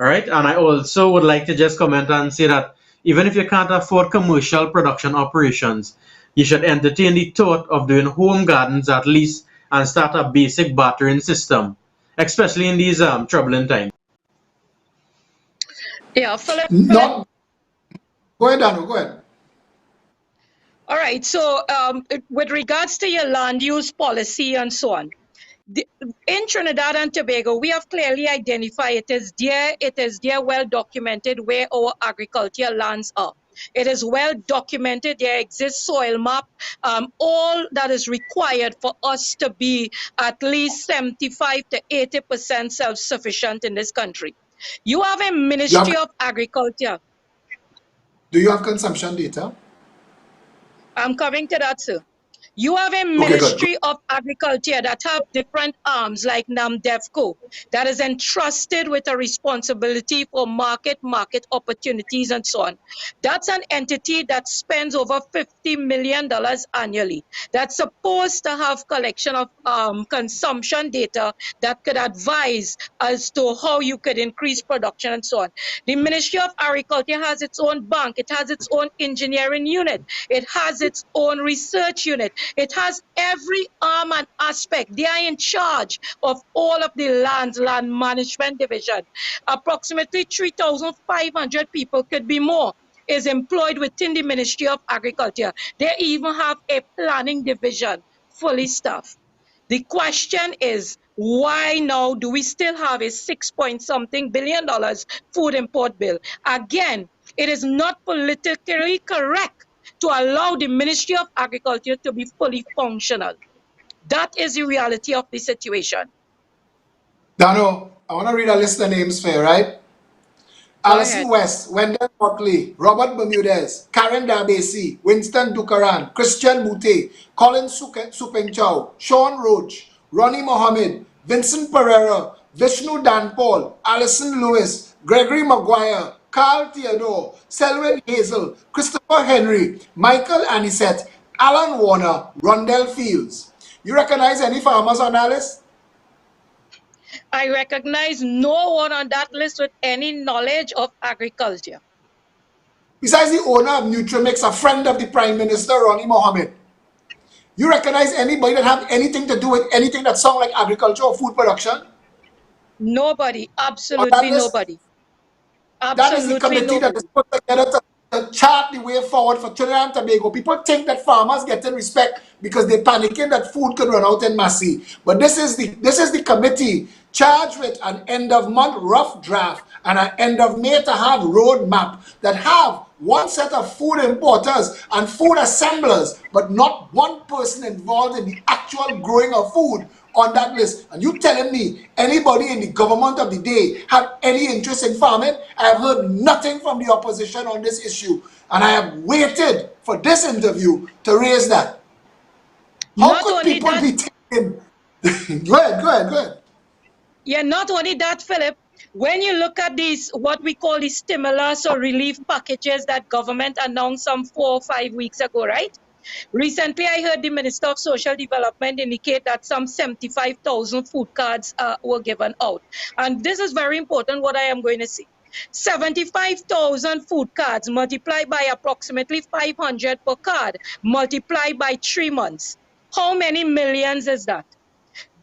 All right. And I also would like to just comment and say that even if you can't afford commercial production operations, you should entertain the thought of doing home gardens at least and start a basic bartering system, especially in these troubling times. Yeah, Philip. Not, go ahead, Dano, go ahead. All right. So, with regards to your land use policy and so on, in Trinidad and Tobago, we have clearly identified it is there well documented where our agricultural lands are. It is well documented. There exists soil map, all that is required for us to be at least 75 to 80% self-sufficient in this country. You have a You have, Ministry of Agriculture. do you have consumption data? I'm coming to that, sir. You have a Okay, good. Ministry of Agriculture that have different arms like NAMDEFCO that is entrusted with a responsibility for market opportunities and so on. That's an entity that spends over $50 million annually. That's supposed to have collection of consumption data that could advise as to how you could increase production and so on. The Ministry of Agriculture has its own bank. It has its own engineering unit. It has its own research unit. It has every arm and aspect. They are in charge of all of the land management division. Approximately 3,500 people, could be more, is employed within the Ministry of Agriculture. They even have a planning division fully staffed. The question is, why now do we still have a $6 billion food import bill? Again, it is not politically correct to allow the Ministry of Agriculture to be fully functional. That is the reality of the situation. Dano, I want to read a list of names for you, right? Go Alison ahead. West, Wendell Buckley, Robert Bermudez, Karen Darbesi, Winston Dukaran, Christian Mute, Colin Supenchau, Sean Roach, Ronnie Mohammed, Vincent Pereira, Vishnu Danpal, Alison Lewis, Gregory Maguire, Carl Theodore, Selwyn Hazel, Christopher Henry, Michael Anisette, Alan Warner, Rondell Fields. You recognize any farmers on that list? I recognize no one on that list with any knowledge of agriculture. Besides the owner of Nutrimix, a friend of the Prime Minister, Ronnie Mohammed. You recognize anybody that have anything to do with anything that sound like agriculture or food production Nobody, on that absolutely list? nobody. That is the Absolutely committee that is nobody. put together to chart the way forward for Trinidad and Tobago. People think that farmers get in respect because they're panicking that food could run out in Massey. But this is the committee charged with an end of month rough draft and an end of May to have roadmap that have one set of food importers and food assemblers, but not one person involved in the actual growing of food on that list. And you telling me anybody in the government of the day have any interest in farming? I have heard nothing from the opposition on this issue. And I have waited for this interview to raise that. How Not could only people that, be taking... Go ahead. yeah, not only that, Philip, when you look at these, what we call the stimulus or relief packages that government announced some 4 or 5 weeks ago, right? Recently, I heard the Minister of Social Development indicate that some 75,000 food cards were given out. And this is very important, what I am going to say. 75,000 food cards multiplied by approximately 500 per card, multiplied by 3 months. How many millions is that?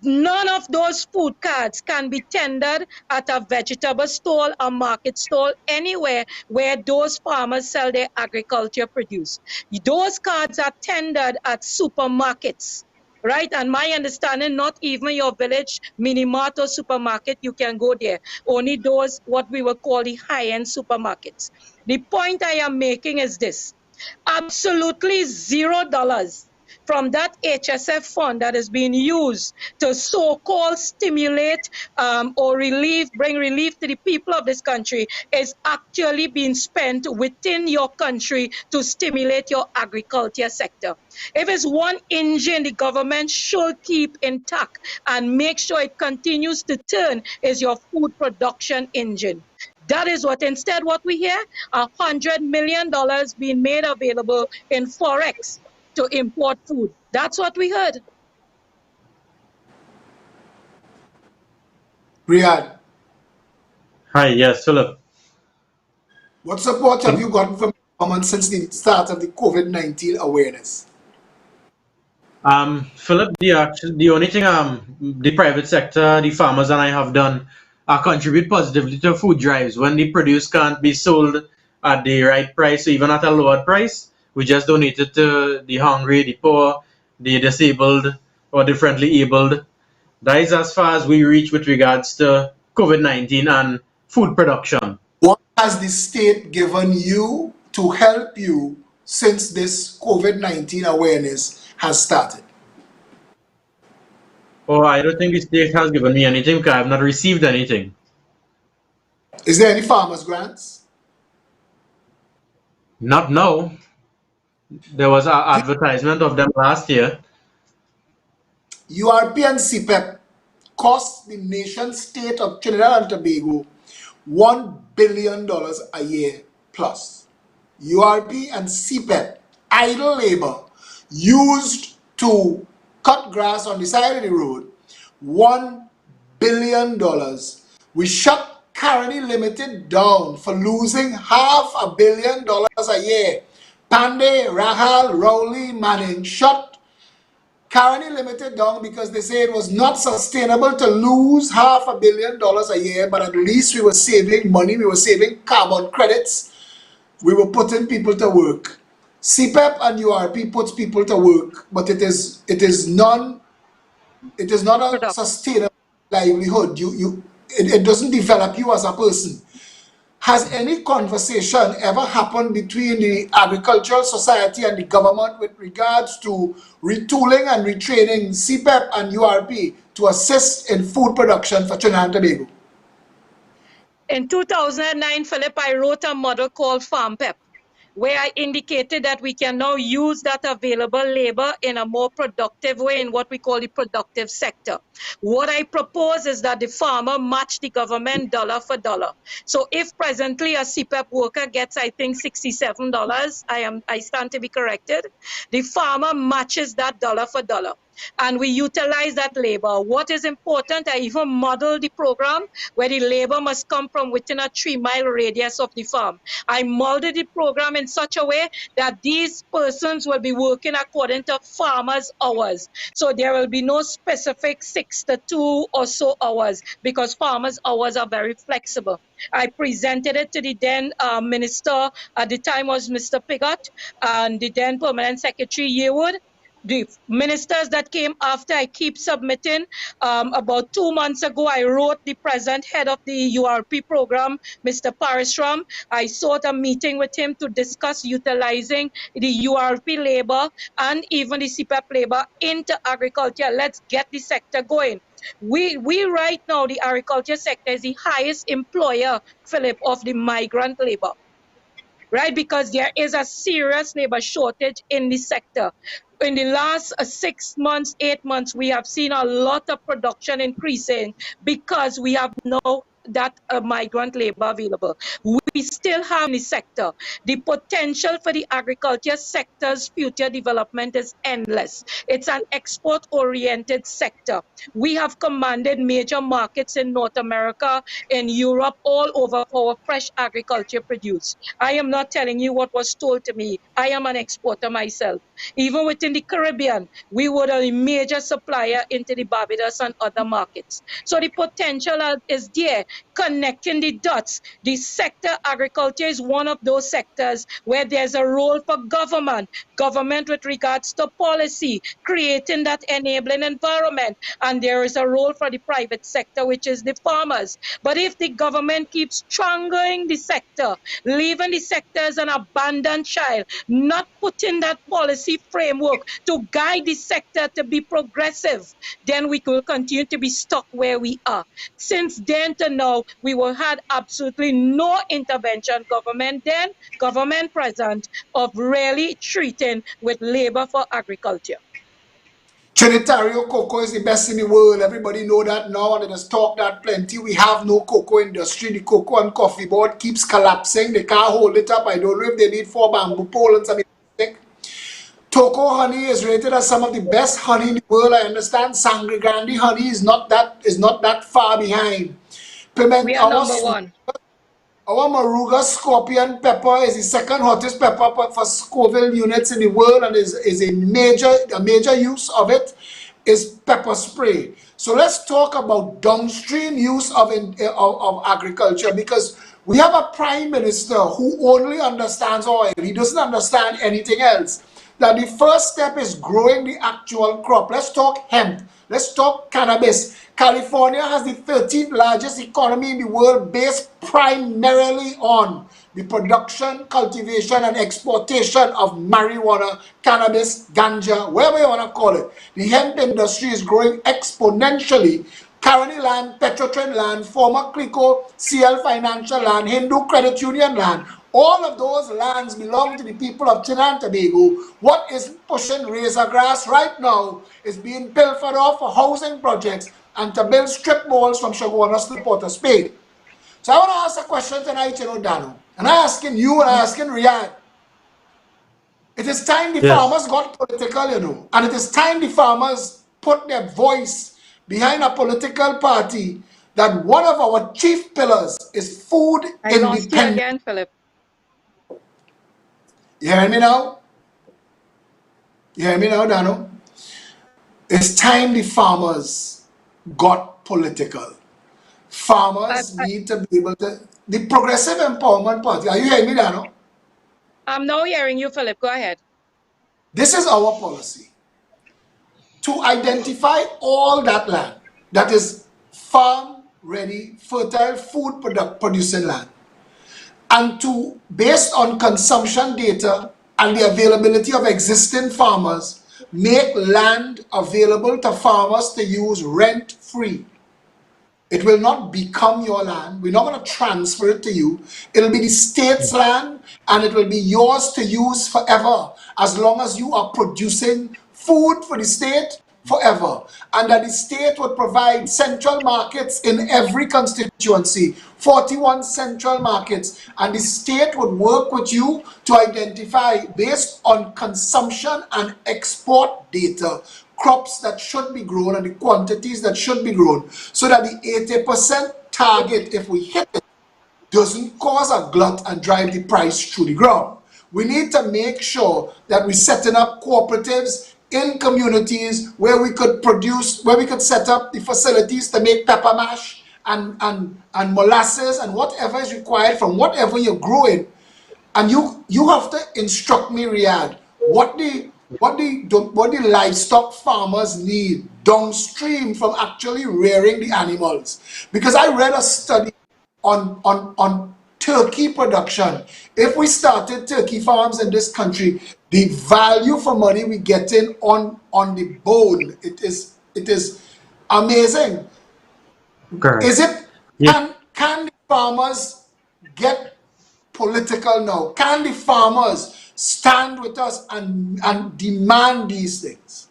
None of those food cards can be tendered at a vegetable stall, a market stall, anywhere where those farmers sell their agriculture produce. Those cards are tendered at supermarkets, right? And my understanding, not even your village mini mart or supermarket, you can go there. Only those, what we will call the high-end supermarkets. The point I am making is this: absolutely $0 from that HSF fund that is being used to so-called stimulate or bring relief to the people of this country is actually being spent within your country to stimulate your agriculture sector. If it's one engine the government should keep intact and make sure it continues to turn, is your food production engine. That is instead what we hear, $100 million being made available in Forex to import food. That's what we heard. Riyadh, Hi, yes, Philip. what support have you gotten from the government since the start of the COVID-19 awareness? Philip, the only thing the private sector, the farmers and I have done contribute positively to food drives when the produce can't be sold at the right price, or even at a lower price. We just donate it to the hungry, the poor, the disabled, or differently abled. That is as far as we reach with regards to COVID-19 and food production. What has the state given you to help you since this COVID-19 awareness has started? Oh, I don't think the state has given me anything because I have not received anything. Is there any farmers grants? Not now. There was an advertisement of them last year. URP and CPEP cost the nation state of Trinidad and Tobago $1 billion a year plus. URP and CPEP, idle labor used to cut grass on the side of the road, $1 billion. We shut Caroni Limited down for losing $500 million a year. Pandey, Rahal, Rowley, Manning shut Caroni Limited down because they say it was not sustainable to lose $500 million a year, but at least we were saving money, we were saving carbon credits, we were putting people to work. CPEP and URP puts people to work, but it is not a sustainable livelihood. It doesn't develop you as a person. Has any conversation ever happened between the Agricultural Society and the government with regards to retooling and retraining CPEP and URP to assist in food production for Trinidad and Tobago? In 2009, Philip, I wrote a model called FarmPEP, where I indicated that we can now use that available labor in a more productive way in what we call the productive sector. What I propose is that the farmer match the government dollar for dollar. So if presently a CPEP worker gets, I think, $67, I stand to be corrected, the farmer matches that dollar for dollar. And we utilize that labor. What is important, I even model the program where the labor must come from within a 3-mile radius of the farm. I molded the program in such a way that these persons will be working according to farmers' hours. So there will be no specific 6 to 2 or so hours because farmers' hours are very flexible. I presented it to the then minister at the time was Mr. Pigott and the then permanent secretary Yearwood. The ministers that came after, I keep submitting. About 2 months ago, I wrote the present head of the URP program, Mr. Parishram. I sought a meeting with him to discuss utilizing the URP labor and even the CPEP labor into agriculture. Let's get the sector going. We right now, the agriculture sector is the highest employer, Philip, of the migrant labor. Right, because there is a serious labor shortage in the sector. In the last 6 months, 8 months, we have seen a lot of production increasing because we have now that migrant labor available. We still have in the sector. The potential for the agriculture sector's future development is endless. It's an export-oriented sector. We have commanded major markets in North America, in Europe, all over for our fresh agriculture produce. I am not telling you what was told to me. I am an exporter myself. Even within the Caribbean, we were a major supplier into the Barbados and other markets. So the potential is there, connecting the dots. The sector agriculture is one of those sectors where there's a role for government with regards to policy, creating that enabling environment. And there is a role for the private sector, which is the farmers. But if the government keeps strangling the sector, leaving the sector as an abandoned child, not putting that policy framework to guide the sector to be progressive, then we will continue to be stuck where we are. Since then to now, we will had absolutely no intervention, government then, government present, of really treating with labor for agriculture. Trinitario cocoa is the best in the world. Everybody know that now, and they just talk that plenty. We have no cocoa industry. The cocoa and coffee board keeps collapsing. They can't hold it up. I don't know if they need 4 bamboo poles and something. Toko honey is rated as some of the best honey in the world. I understand Sangre Grande honey is not that far behind. We are number 1. Our Maruga scorpion pepper is the second hottest pepper for Scoville units in the world, and is a major use of it is pepper spray. So let's talk about downstream use of agriculture, because we have a prime minister who only understands oil. He doesn't understand anything else. That the first step is growing the actual crop. Let's talk hemp. Let's talk cannabis. California has the 13th largest economy in the world, based primarily on the production, cultivation, and exportation of marijuana, cannabis, ganja, whatever you want to call it. The hemp industry is growing exponentially. Caroni land, Petrotrin land, former Clico, CL Financial land, Hindu Credit Union land, all of those lands belong to the people of Trinidad and Tobago. What is pushing razor grass right now is being pilfered off for housing projects and to build strip malls from Chaguanas to Port of Spain. So I want to ask a question tonight, Dano. And I'm asking you and I'm asking Riyadh. It is time the farmers got political, and it is time the farmers put their voice behind a political party that one of our chief pillars is food independence. You again, Philip. You hear me now? You hear me now, Dano? It's time the farmers got political. Farmers need to be able to... The Progressive Empowerment Party, are you hearing me, Dano? I'm now hearing you, Philip. Go ahead. This is our policy. To identify all that land that is farm-ready, fertile, food-producing land, and to, based on consumption data and the availability of existing farmers, make land available to farmers to use rent-free. It will not become your land. We're not going to transfer it to you. It'll be the state's land, and it will be yours to use forever, as long as you are producing food for the state forever. And that the state would provide central markets in every constituency, 41 central markets, and the state would work with you to identify, based on consumption and export data, crops that should be grown and the quantities that should be grown, so that the 80% target, if we hit it, doesn't cause a glut and drive the price through the ground. We need to make sure that we're setting up cooperatives in communities where we could produce, where we could set up the facilities to make pepper mash and molasses and whatever is required from whatever you're growing. And you have to instruct me, Riyadh, what the livestock farmers need downstream from actually rearing the animals. Because I read a study on turkey production. If we started turkey farms in this country, the value for money we get in on the bone, it is amazing. Correct. Is it, can the farmers get political now? Can the farmers stand with us and demand these things?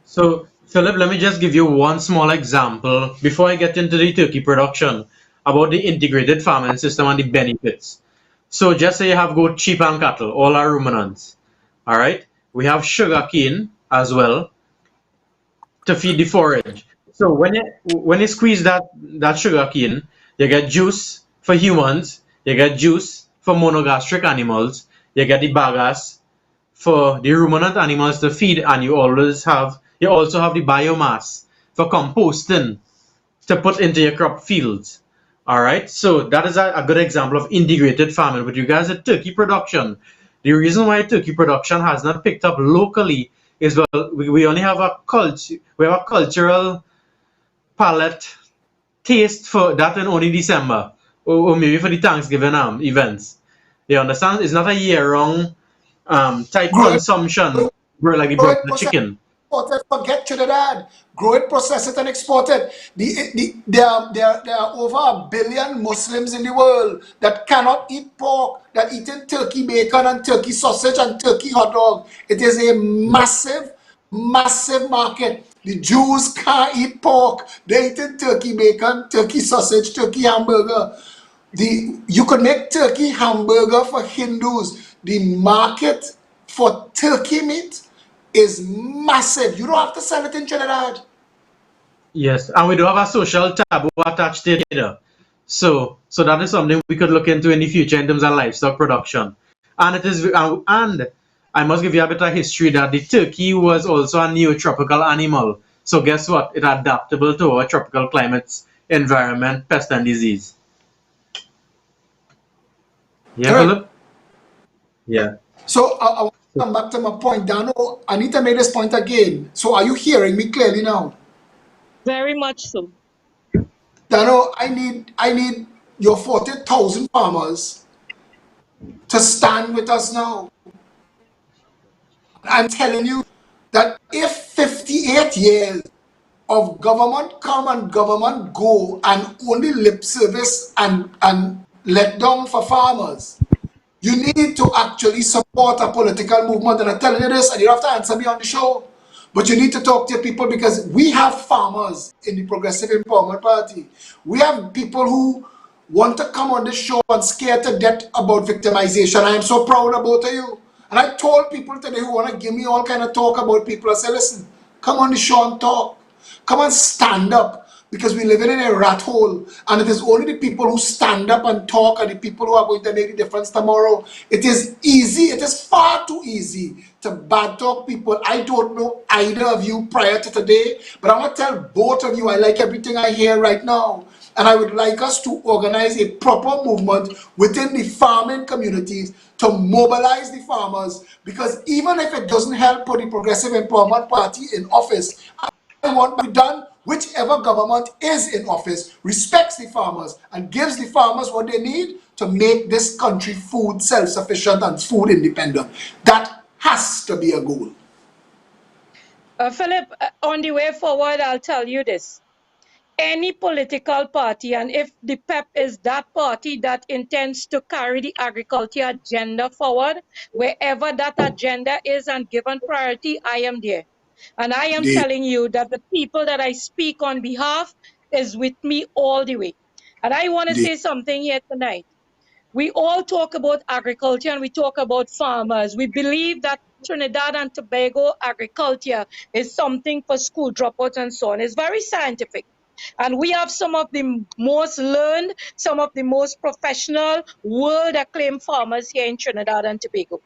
So, Philip, let me just give you one small example before I get into the turkey production about the integrated farming system and the benefits. So, just say you have goat, sheep, and cattle, all are ruminants. All right? We have sugarcane as well to feed the forage. So, when you squeeze that sugarcane, you get juice for humans, you get juice for monogastric animals, you get the bagasse for the ruminant animals to feed, and you also have the biomass for composting to put into your crop fields. All right, so that is a good example of integrated farming. With regards to turkey production, the reason why turkey production has not picked up locally is, well, we only have a cultural palate taste for that in only December, or maybe for the Thanksgiving events. You understand? It's not a year-round type consumption, like the chicken. Forget Trinidad. Grow it, process it, and export it. There are over 1 billion Muslims in the world that cannot eat pork, that eating turkey bacon and turkey sausage and turkey hot dog. It is a massive, massive market. The Jews can't eat pork. They eat turkey bacon, turkey sausage, turkey hamburger. You could make turkey hamburger for Hindus. The market for turkey meat is massive. You don't have to sell it in Trinidad. Yes, and we do have a social taboo attached to it either. So that is something we could look into in the future in terms of livestock production. And it is, and I must give you a bit of history that the turkey was also a neotropical animal. So guess what? It's adaptable to our tropical climates, environment, pest and disease. Yeah, Correct. Philip? Yeah. So I want to come back to my point. Dano, Anita made this point again. So are you hearing me clearly now? Very much so. Dano, I need your 40,000 farmers to stand with us now. I'm telling you that if 58 years of government come and government go and only lip service and let down for farmers, you need to actually support a political movement. And I'm telling you this, and you have to answer me on the show. But you need to talk to your people because we have farmers in the Progressive Empowerment Party. We have people who want to come on this show and scared to death about victimization. I am so proud of both of you. And I told people today who want to give me all kind of talk about people, I say, listen, come on the show and talk. Come and stand up because we live in a rat hole and it is only the people who stand up and talk and the people who are going to make the difference tomorrow. It is easy, it is far too easy to bad talk people. I don't know either of you prior to today, but I want to tell both of you I like everything I hear right now. And I would like us to organize a proper movement within the farming communities to mobilize the farmers because even if it doesn't help put the Progressive Empowerment Party in office, I want to be done. Whichever government is in office respects the farmers and gives the farmers what they need to make this country food self-sufficient and food independent. That has to be a goal. Philip, on the way forward, I'll tell you this. Any political party, and if the PEP is that party that intends to carry the agriculture agenda forward, wherever that agenda is and given priority, I am there. And I am Indeed. telling you that the people that I speak on behalf is with me all the way. And I want to Indeed. say something here tonight. We all talk about agriculture and we talk about farmers. We believe that Trinidad and Tobago agriculture is something for school dropouts and so on. It's very scientific. And we have some of the most learned, some of the most professional, world acclaimed farmers here in Trinidad and Tobago.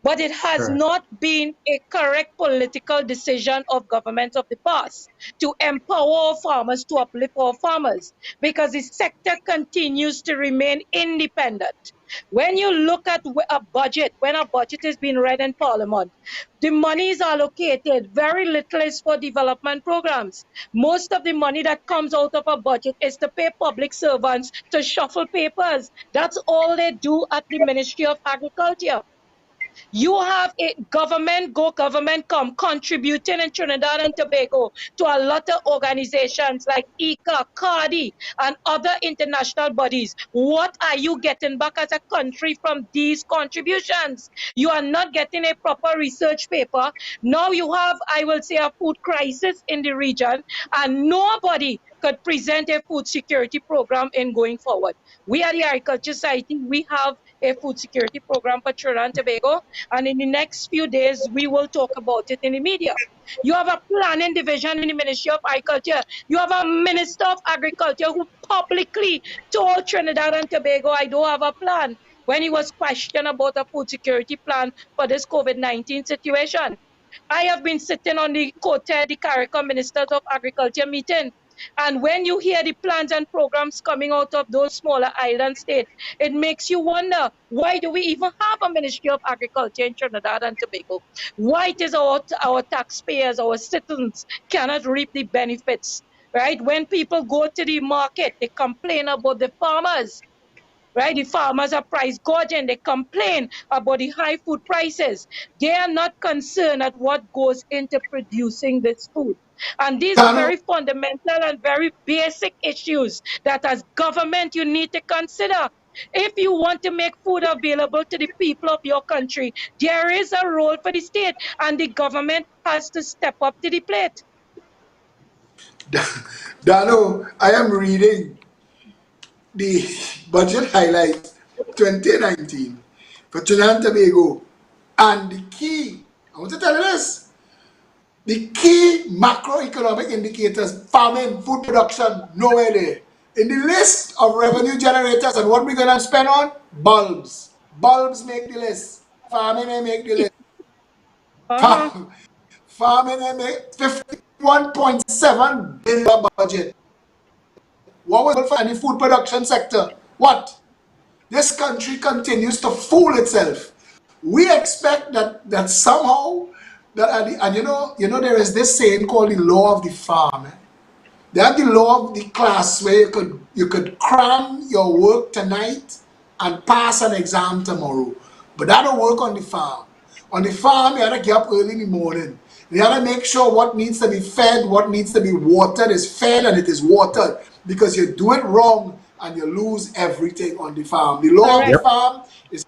But it has Correct. not been a correct political decision of governments of the past to empower our farmers, to uplift our farmers, because the sector continues to remain independent. When you look at a budget, when a budget is being read in Parliament, the money is allocated, very little is for development programs. Most of the money that comes out of a budget is to pay public servants to shuffle papers. That's all they do at the Ministry of Agriculture. You have a government go, government come, contributing in Trinidad and Tobago to a lot of organizations like ICA, CARDI, and other international bodies. What are you getting back as a country from these contributions? You are not getting a proper research paper. Now you have, I will say, a food crisis in the region, and nobody could present a food security program in going forward. We are the Agriculture Society. We have a food security program for Trinidad and Tobago. And in the next few days, we will talk about it in the media. You have a planning division in the Ministry of Agriculture. You have a Minister of Agriculture who publicly told Trinidad and Tobago, I don't have a plan, when he was questioned about a food security plan for this COVID-19 situation. I have been sitting on the COTE, the CARICOM Ministers of Agriculture meeting. And when you hear the plans and programs coming out of those smaller island states, it makes you wonder, why do we even have a Ministry of Agriculture in Trinidad and Tobago? Why it is our taxpayers, our citizens cannot reap the benefits, right? When people go to the market, they complain about the farmers, right? The farmers are price gouging. They complain about the high food prices. They are not concerned at what goes into producing this food. And these are Dano, very fundamental and very basic issues that as government you need to consider. If you want to make food available to the people of your country, there is a role for the state and the government has to step up to the plate. Dano, I am reading the budget highlights 2019 for Trinidad and Tobago. And the key, I want to tell you this, the key macroeconomic indicators, farming, food production, nowhere there. In the list of revenue generators and what we're going to spend on, bulbs. Bulbs make the list. Farming, they make the list. Uh-huh. Farm, farming, they make 50. $1.7 billion budget. What was for any food production sector? What? This country continues to fool itself. We expect that somehow and there is this saying called the law of the farm. They have the law of the class where you could cram your work tonight and pass an exam tomorrow. But that don't work on the farm. On the farm, you gotta get up early in the morning. You gotta make sure what needs to be fed, what needs to be watered is fed and it is watered. Because you do it wrong and you lose everything on the farm. The law of the Yep. Correct. farm is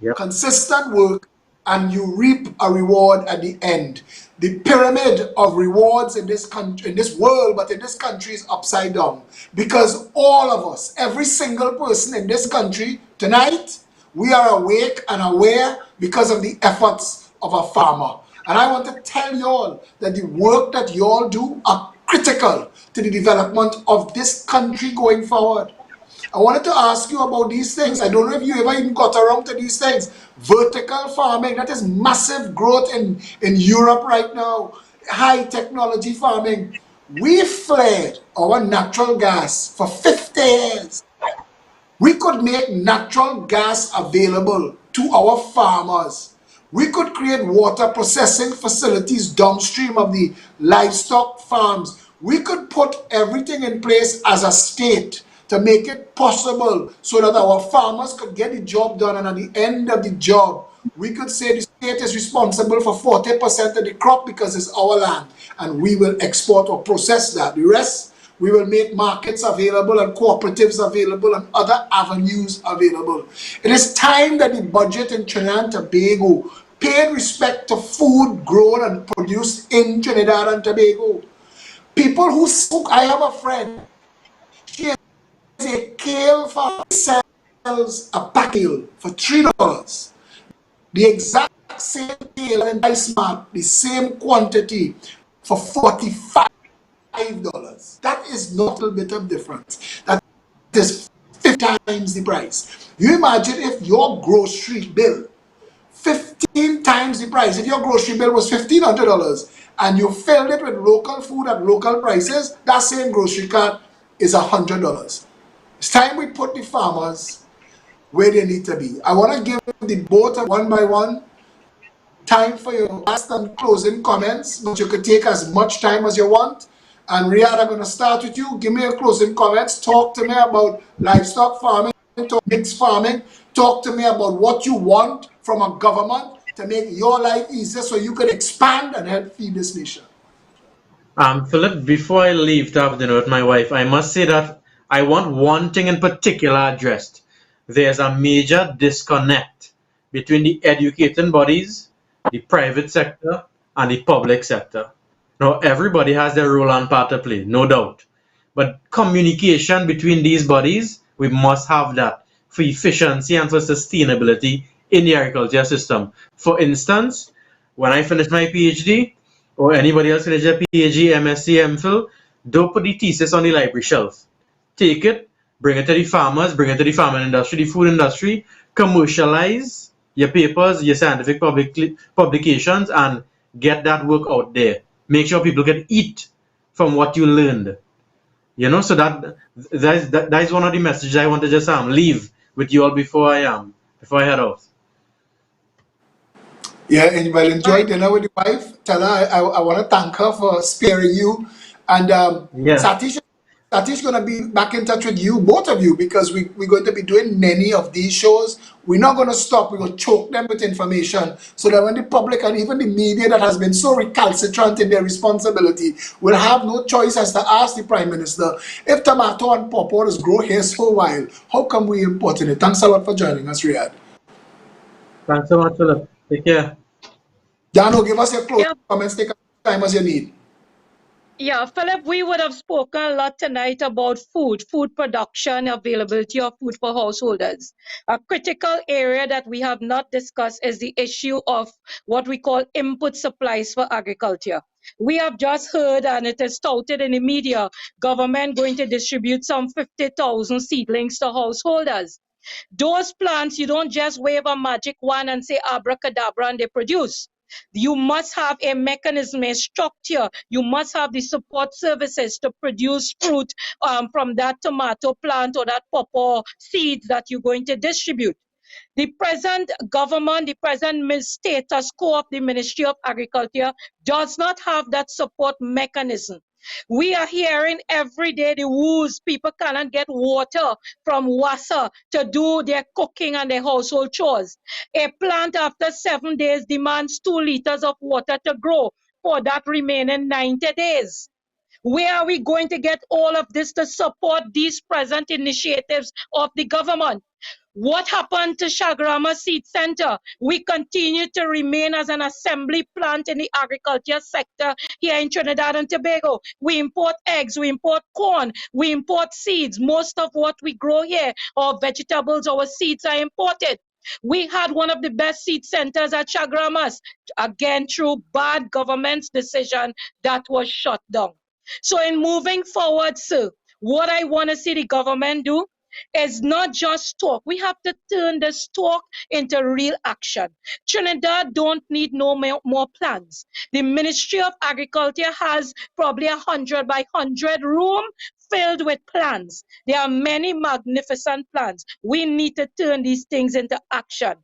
Yep. consistent work and you reap a reward at the end. The pyramid of rewards in this country, in this world, but in this country is upside down because all of us, every single person in this country tonight, we are awake and aware because of the efforts of a farmer. And I want to tell you all that the work that you all do are critical to the development of this country going forward. I wanted to ask you about these things. I don't know if you ever even got around to these things. Vertical farming, that is massive growth in Europe right now. High technology farming. We flared our natural gas for 50 years. We could make natural gas available to our farmers. We could create water processing facilities downstream of the livestock farms. We could put everything in place as a state to make it possible so that our farmers could get the job done. And at the end of the job, we could say the state is responsible for 40% of the crop because it's our land and we will export or process that. The rest, we will make markets available and cooperatives available and other avenues available. It is time that the budget in Trinidad and Tobago paid respect to food grown and produced in Trinidad and Tobago. People who spoke, I have a friend, she is a kale farmer, sells a pack kale for $3. The exact same kale in Smart, the same quantity for $45. That is not a little bit of difference. That is 50 times the price. You imagine if your grocery bill, 15 times the price, if your grocery bill was $1,500 and you filled it with local food at local prices, that same grocery cart is $100. It's time we put the farmers where they need to be. I want to give the both one by one time for your last and closing comments, but you could take as much time as you want. And Riyadh, I'm going to start with you. Give me your closing comments. Talk to me about livestock farming, talk mixed farming. Talk to me about what you want from a government to make your life easier so you can expand and help feed this nation. Philip, before I leave to have dinner with my wife, I must say that I want one thing in particular addressed. There's a major disconnect between the educating bodies, the private sector, and the public sector. Now, everybody has their role and part to play, no doubt. But communication between these bodies, we must have that for efficiency and for sustainability in the agriculture system. For instance, when I finish my PhD, or anybody else finish their PhD, MSc, MPhil, don't put the thesis on the library shelf. Take it, bring it to the farmers, bring it to the farming industry, the food industry, commercialize your papers, your scientific publications, and get that work out there. Make sure people can eat from what you learned. So that is one of the messages I want to just leave with you all before I head off. Yeah, and well, All enjoy right. dinner with your wife. Tell her I want to thank her for sparing you. And Yeah. Satish going to be back in touch with you, both of you, because we're going to be doing many of these shows. We're not going to stop. We're going to choke them with information so that when the public and even the media that has been so recalcitrant in their responsibility will have no choice as to ask the Prime Minister, if tomato and pawpaws grow here so wild, how come we importing it? Thanks a lot for joining us, Riyadh. Thanks so much, Philip. Take care. Dano, give us your closing Yeah, comments. Take as much time as you need. yeah, Philip, we would have spoken a lot tonight about food production, availability of food for householders. A critical area that we have not discussed is the issue of what we call input supplies for agriculture. We have just heard, and it is touted in the media, government going to distribute some 50,000 seedlings to householders. Those plants, you don't just wave a magic wand and say abracadabra and they produce. You must have a mechanism, a structure. You must have the support services to produce fruit from that tomato plant or that pawpaw seeds that you're going to distribute. The present government, the present status quo of the Ministry of Agriculture does not have that support mechanism. We are hearing every day the woes. People cannot get water from Wassa to do their cooking and their household chores. A plant after 7 days demands 2 liters of water to grow for that remaining 90 days. Where are we going to get all of this to support these present initiatives of the government? What happened to Shagrama Seed Center? We continue to remain as an assembly plant in the agriculture sector here in Trinidad and Tobago. We import eggs, we import corn, we import seeds. Most of what we grow here, our vegetables, our seeds are imported. We had one of the best seed centers at Chagramas. Again, through bad government's decision, that was shut down. So in moving forward, sir, what I want to see the government do is not just talk. We have to turn this talk into real action. Trinidad don't need no more plans. The Ministry of Agriculture has probably 100 by 100 room filled with plans. There are many magnificent plans. We need to turn these things into action.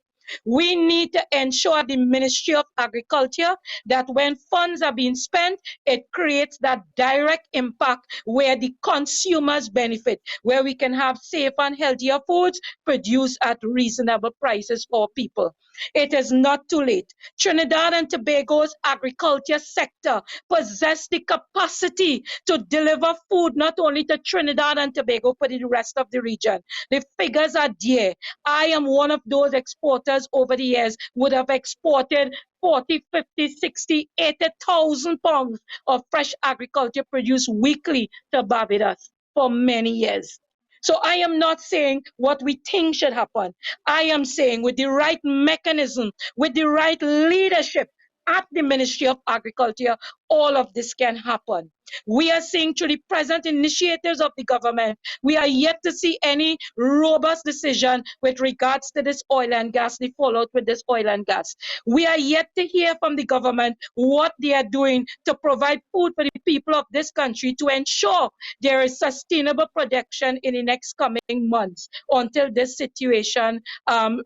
We need to ensure the Ministry of Agriculture that when funds are being spent, it creates that direct impact where the consumers benefit, where we can have safe and healthier foods produced at reasonable prices for people. It is not too late. Trinidad and Tobago's agriculture sector possess the capacity to deliver food not only to Trinidad and Tobago, but the rest of the region. The figures are there. I am one of those exporters over the years, would have exported 40, 50, 60, 80,000 pounds of fresh agriculture produce weekly to Barbados for many years. So I am not saying what we think should happen. I am saying with the right mechanism, with the right leadership at the Ministry of Agriculture, all of this can happen. We are seeing through the present initiatives of the government, we are yet to see any robust decision with regards to this oil and gas, the fallout with this oil and gas. We are yet to hear from the government what they are doing to provide food for the people of this country to ensure there is sustainable production in the next coming months until this situation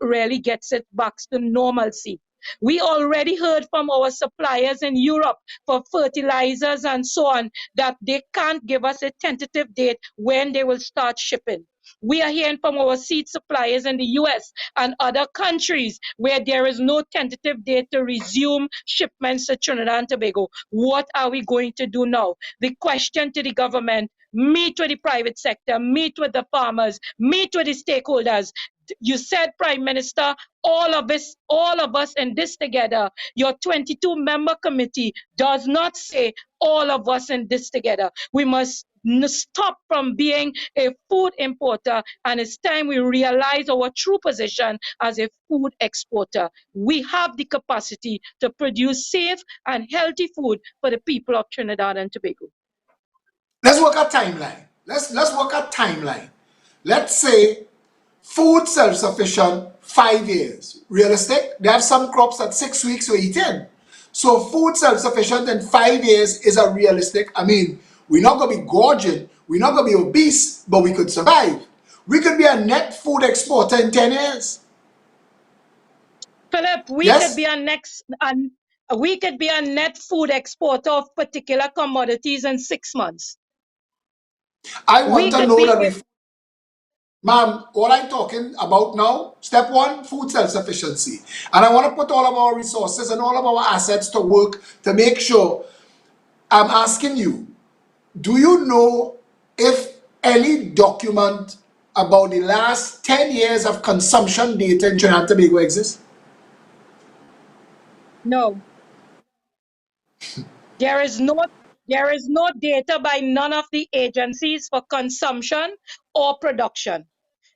really gets it back to normalcy. We already heard from our suppliers in Europe for fertilizers and so on that they can't give us a tentative date when they will start shipping. We are hearing from our seed suppliers in the US and other countries where there is no tentative date to resume shipments to Trinidad and Tobago. What are we going to do now? The question to the government: meet with the private sector, meet with the farmers, meet with the stakeholders. You said, Prime Minister, all of us in this together. Your 22-member committee does not say all of us in this together. We must stop from being a food importer, and it's time we realize our true position as a food exporter. We have the capacity to produce safe and healthy food for the people of Trinidad and Tobago. Let's work a timeline. Let's work a timeline. Let's say food self-sufficient 5 years. Realistic? They have some crops at 6 weeks or 18. So food self-sufficient in 5 years is a realistic. I mean, we're not going to be gorging, we're not going to be obese, but we could survive. We could be a net food exporter in 10 years. Philip, we Yes? could be a net food exporter of particular commodities in 6 months. I want We to could know be that ma'am, all I'm talking about now, step one, food self-sufficiency. And I want to put all of our resources and all of our assets to work to make sure. I'm asking you, do you know if any document about the last 10 years of consumption data in Trinidad and Tobago exists? No. There is no data by none of the agencies for consumption or production.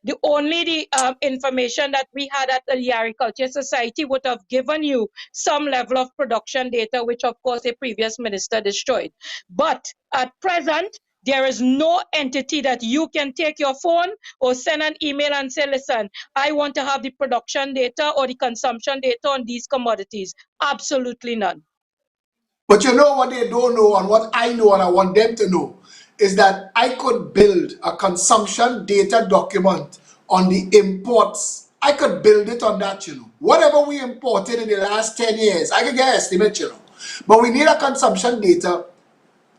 The only information that we had at the Agriculture Society would have given you some level of production data, which of course a previous minister destroyed. But at present, There is no entity that you can take your phone or send an email and say, listen, I want to have the production data or the consumption data on these commodities. Absolutely none. But you know what they don't know, and what I know and I want them to know, is that I could build a consumption data document on the imports. I could build it on that, you know. Whatever we imported in the last 10 years, I could get an estimate, you know. But we need a consumption data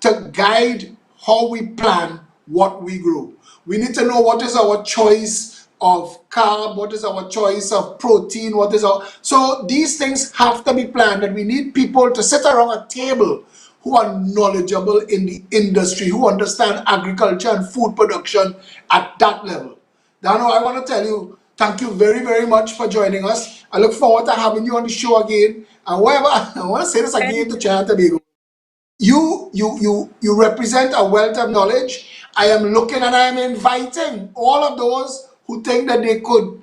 to guide how we plan what we grow. We need to know what is our choice of carb, what is our choice of protein, what is our... So these things have to be planned, and we need people to sit around a table who are knowledgeable in the industry, who understand agriculture and food production at that level. Dano, I want to tell you, thank you very, very much for joining us. I look forward to having you on the show again. And wherever, I want to say this again to Trinidad and Tobago. You represent a wealth of knowledge. I am looking and I am inviting all of those who think that they could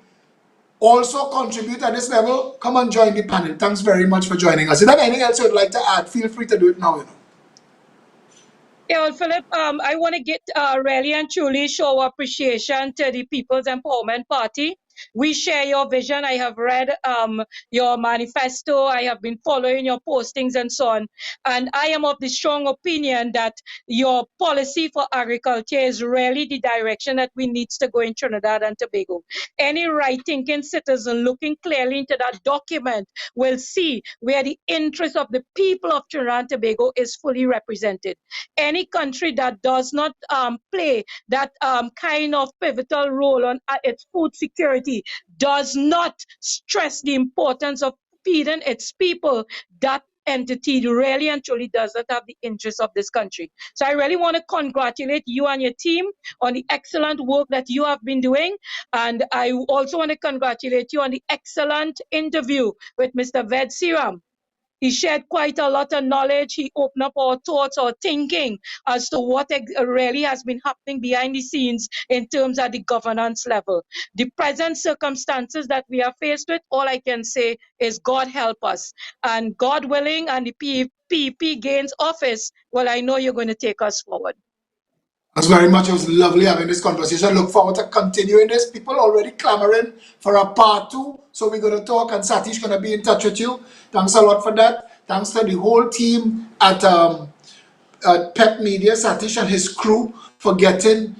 also contribute at this level. Come and join the panel. Thanks very much for joining us. If there's anything else you would like to add, feel free to do it now. You know. Yeah, well, Philip, I want to get really and truly show appreciation to the People's Empowerment Party. We share your vision. I have read your manifesto. I have been following your postings and so on. And I am of the strong opinion that your policy for agriculture is really the direction that we need to go in Trinidad and Tobago. Any right-thinking citizen looking clearly into that document will see where the interest of the people of Trinidad and Tobago is fully represented. Any country that does not play that kind of pivotal role on its food security does not stress the importance of feeding its people, that entity really and truly does not have the interest of this country. So I really want to congratulate you and your team on the excellent work that you have been doing. And I also want to congratulate you on the excellent interview with Mr. Ved Seram. He shared quite a lot of knowledge. He opened up our thoughts, our thinking as to what really has been happening behind the scenes in terms of the governance level. The present circumstances that we are faced with, all I can say is God help us. And God willing, and the PEP gains office, well, I know you're going to take us forward. Thanks very much. It was lovely having this conversation. Look forward to continuing this. People already clamoring for a part 2. So we're going to talk, and Satish going to be in touch with you. Thanks a lot for that. Thanks to the whole team at PEP Media, Satish and his crew, for getting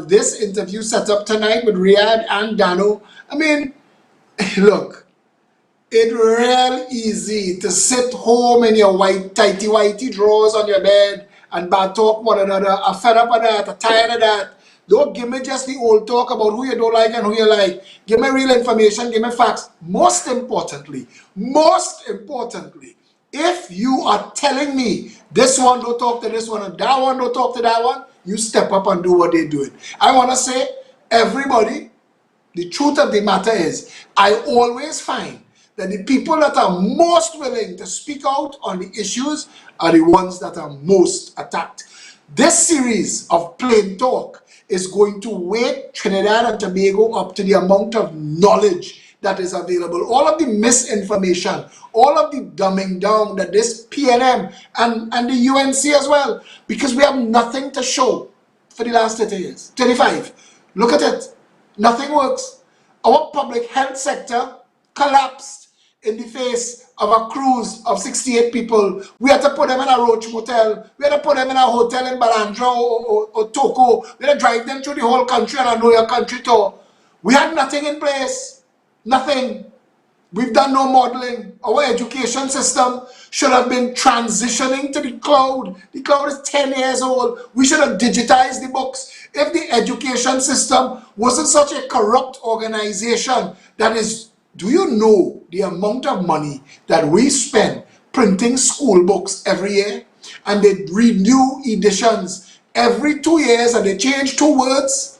this interview set up tonight with Riyadh and Dano. I mean, look, it's real easy to sit home in your tighty whitey drawers on your bed and bad talk one another. I'm fed up of that, I'm tired of that. Don't give me just the old talk about who you don't like and who you like. Give me real information, give me facts. Most importantly, if you are telling me this one don't talk to this one and that one don't talk to that one, you step up and do what they're doing. I want to say, everybody, the truth of the matter is, I always find that the people that are most willing to speak out on the issues are the ones that are most attacked. This series of Plain Talk is going to wake Trinidad and Tobago up to the amount of knowledge that is available. All of the misinformation, all of the dumbing down that this PNM and the UNC as well, because we have nothing to show for the last 30 years, 25. Look at it. Nothing works. Our public health sector collapsed in the face of a cruise of 68 people. We had to put them in a Roach Motel. We had to put them in a hotel in Balandra or Toko. We had to drive them through the whole country on a Know Your Country tour. We had nothing in place. Nothing. We've done no modeling. Our education system should have been transitioning to the cloud. The cloud is 10 years old. We should have digitized the books. If the education system wasn't such a corrupt organization that is, do you know the amount of money that we spend printing school books every year? And they renew editions every 2 years and they change 2 words?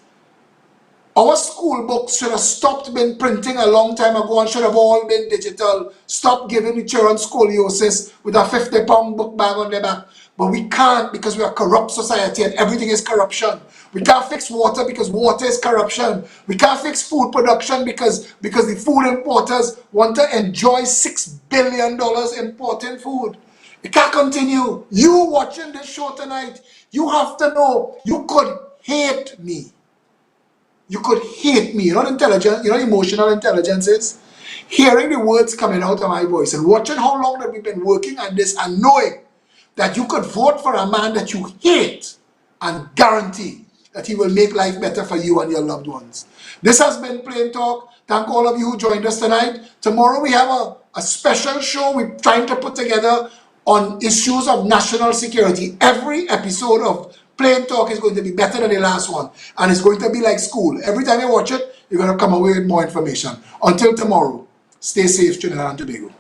Our school books should have stopped being printing a long time ago and should have all been digital. Stop giving the children scoliosis with a 50-pound book bag on their back. But we can't, because we are a corrupt society and everything is corruption. We can't fix water because water is corruption. We can't fix food production because the food importers want to enjoy $6 billion importing food. It can't continue. You watching this show tonight, You have to know you could hate me. You could hate me. You know what intelligence, you know what emotional intelligence is? Hearing the words coming out of my voice and watching how long that we've been working on this and knowing that you could vote for a man that you hate and guarantee that he will make life better for you and your loved ones. This has been Plain Talk. Thank all of you who joined us tonight. Tomorrow we have a special show we're trying to put together on issues of national security. Every episode of Plain Talk is going to be better than the last one. And it's going to be like school. Every time you watch it, you're going to come away with more information. Until tomorrow, stay safe, Trinidad and Tobago.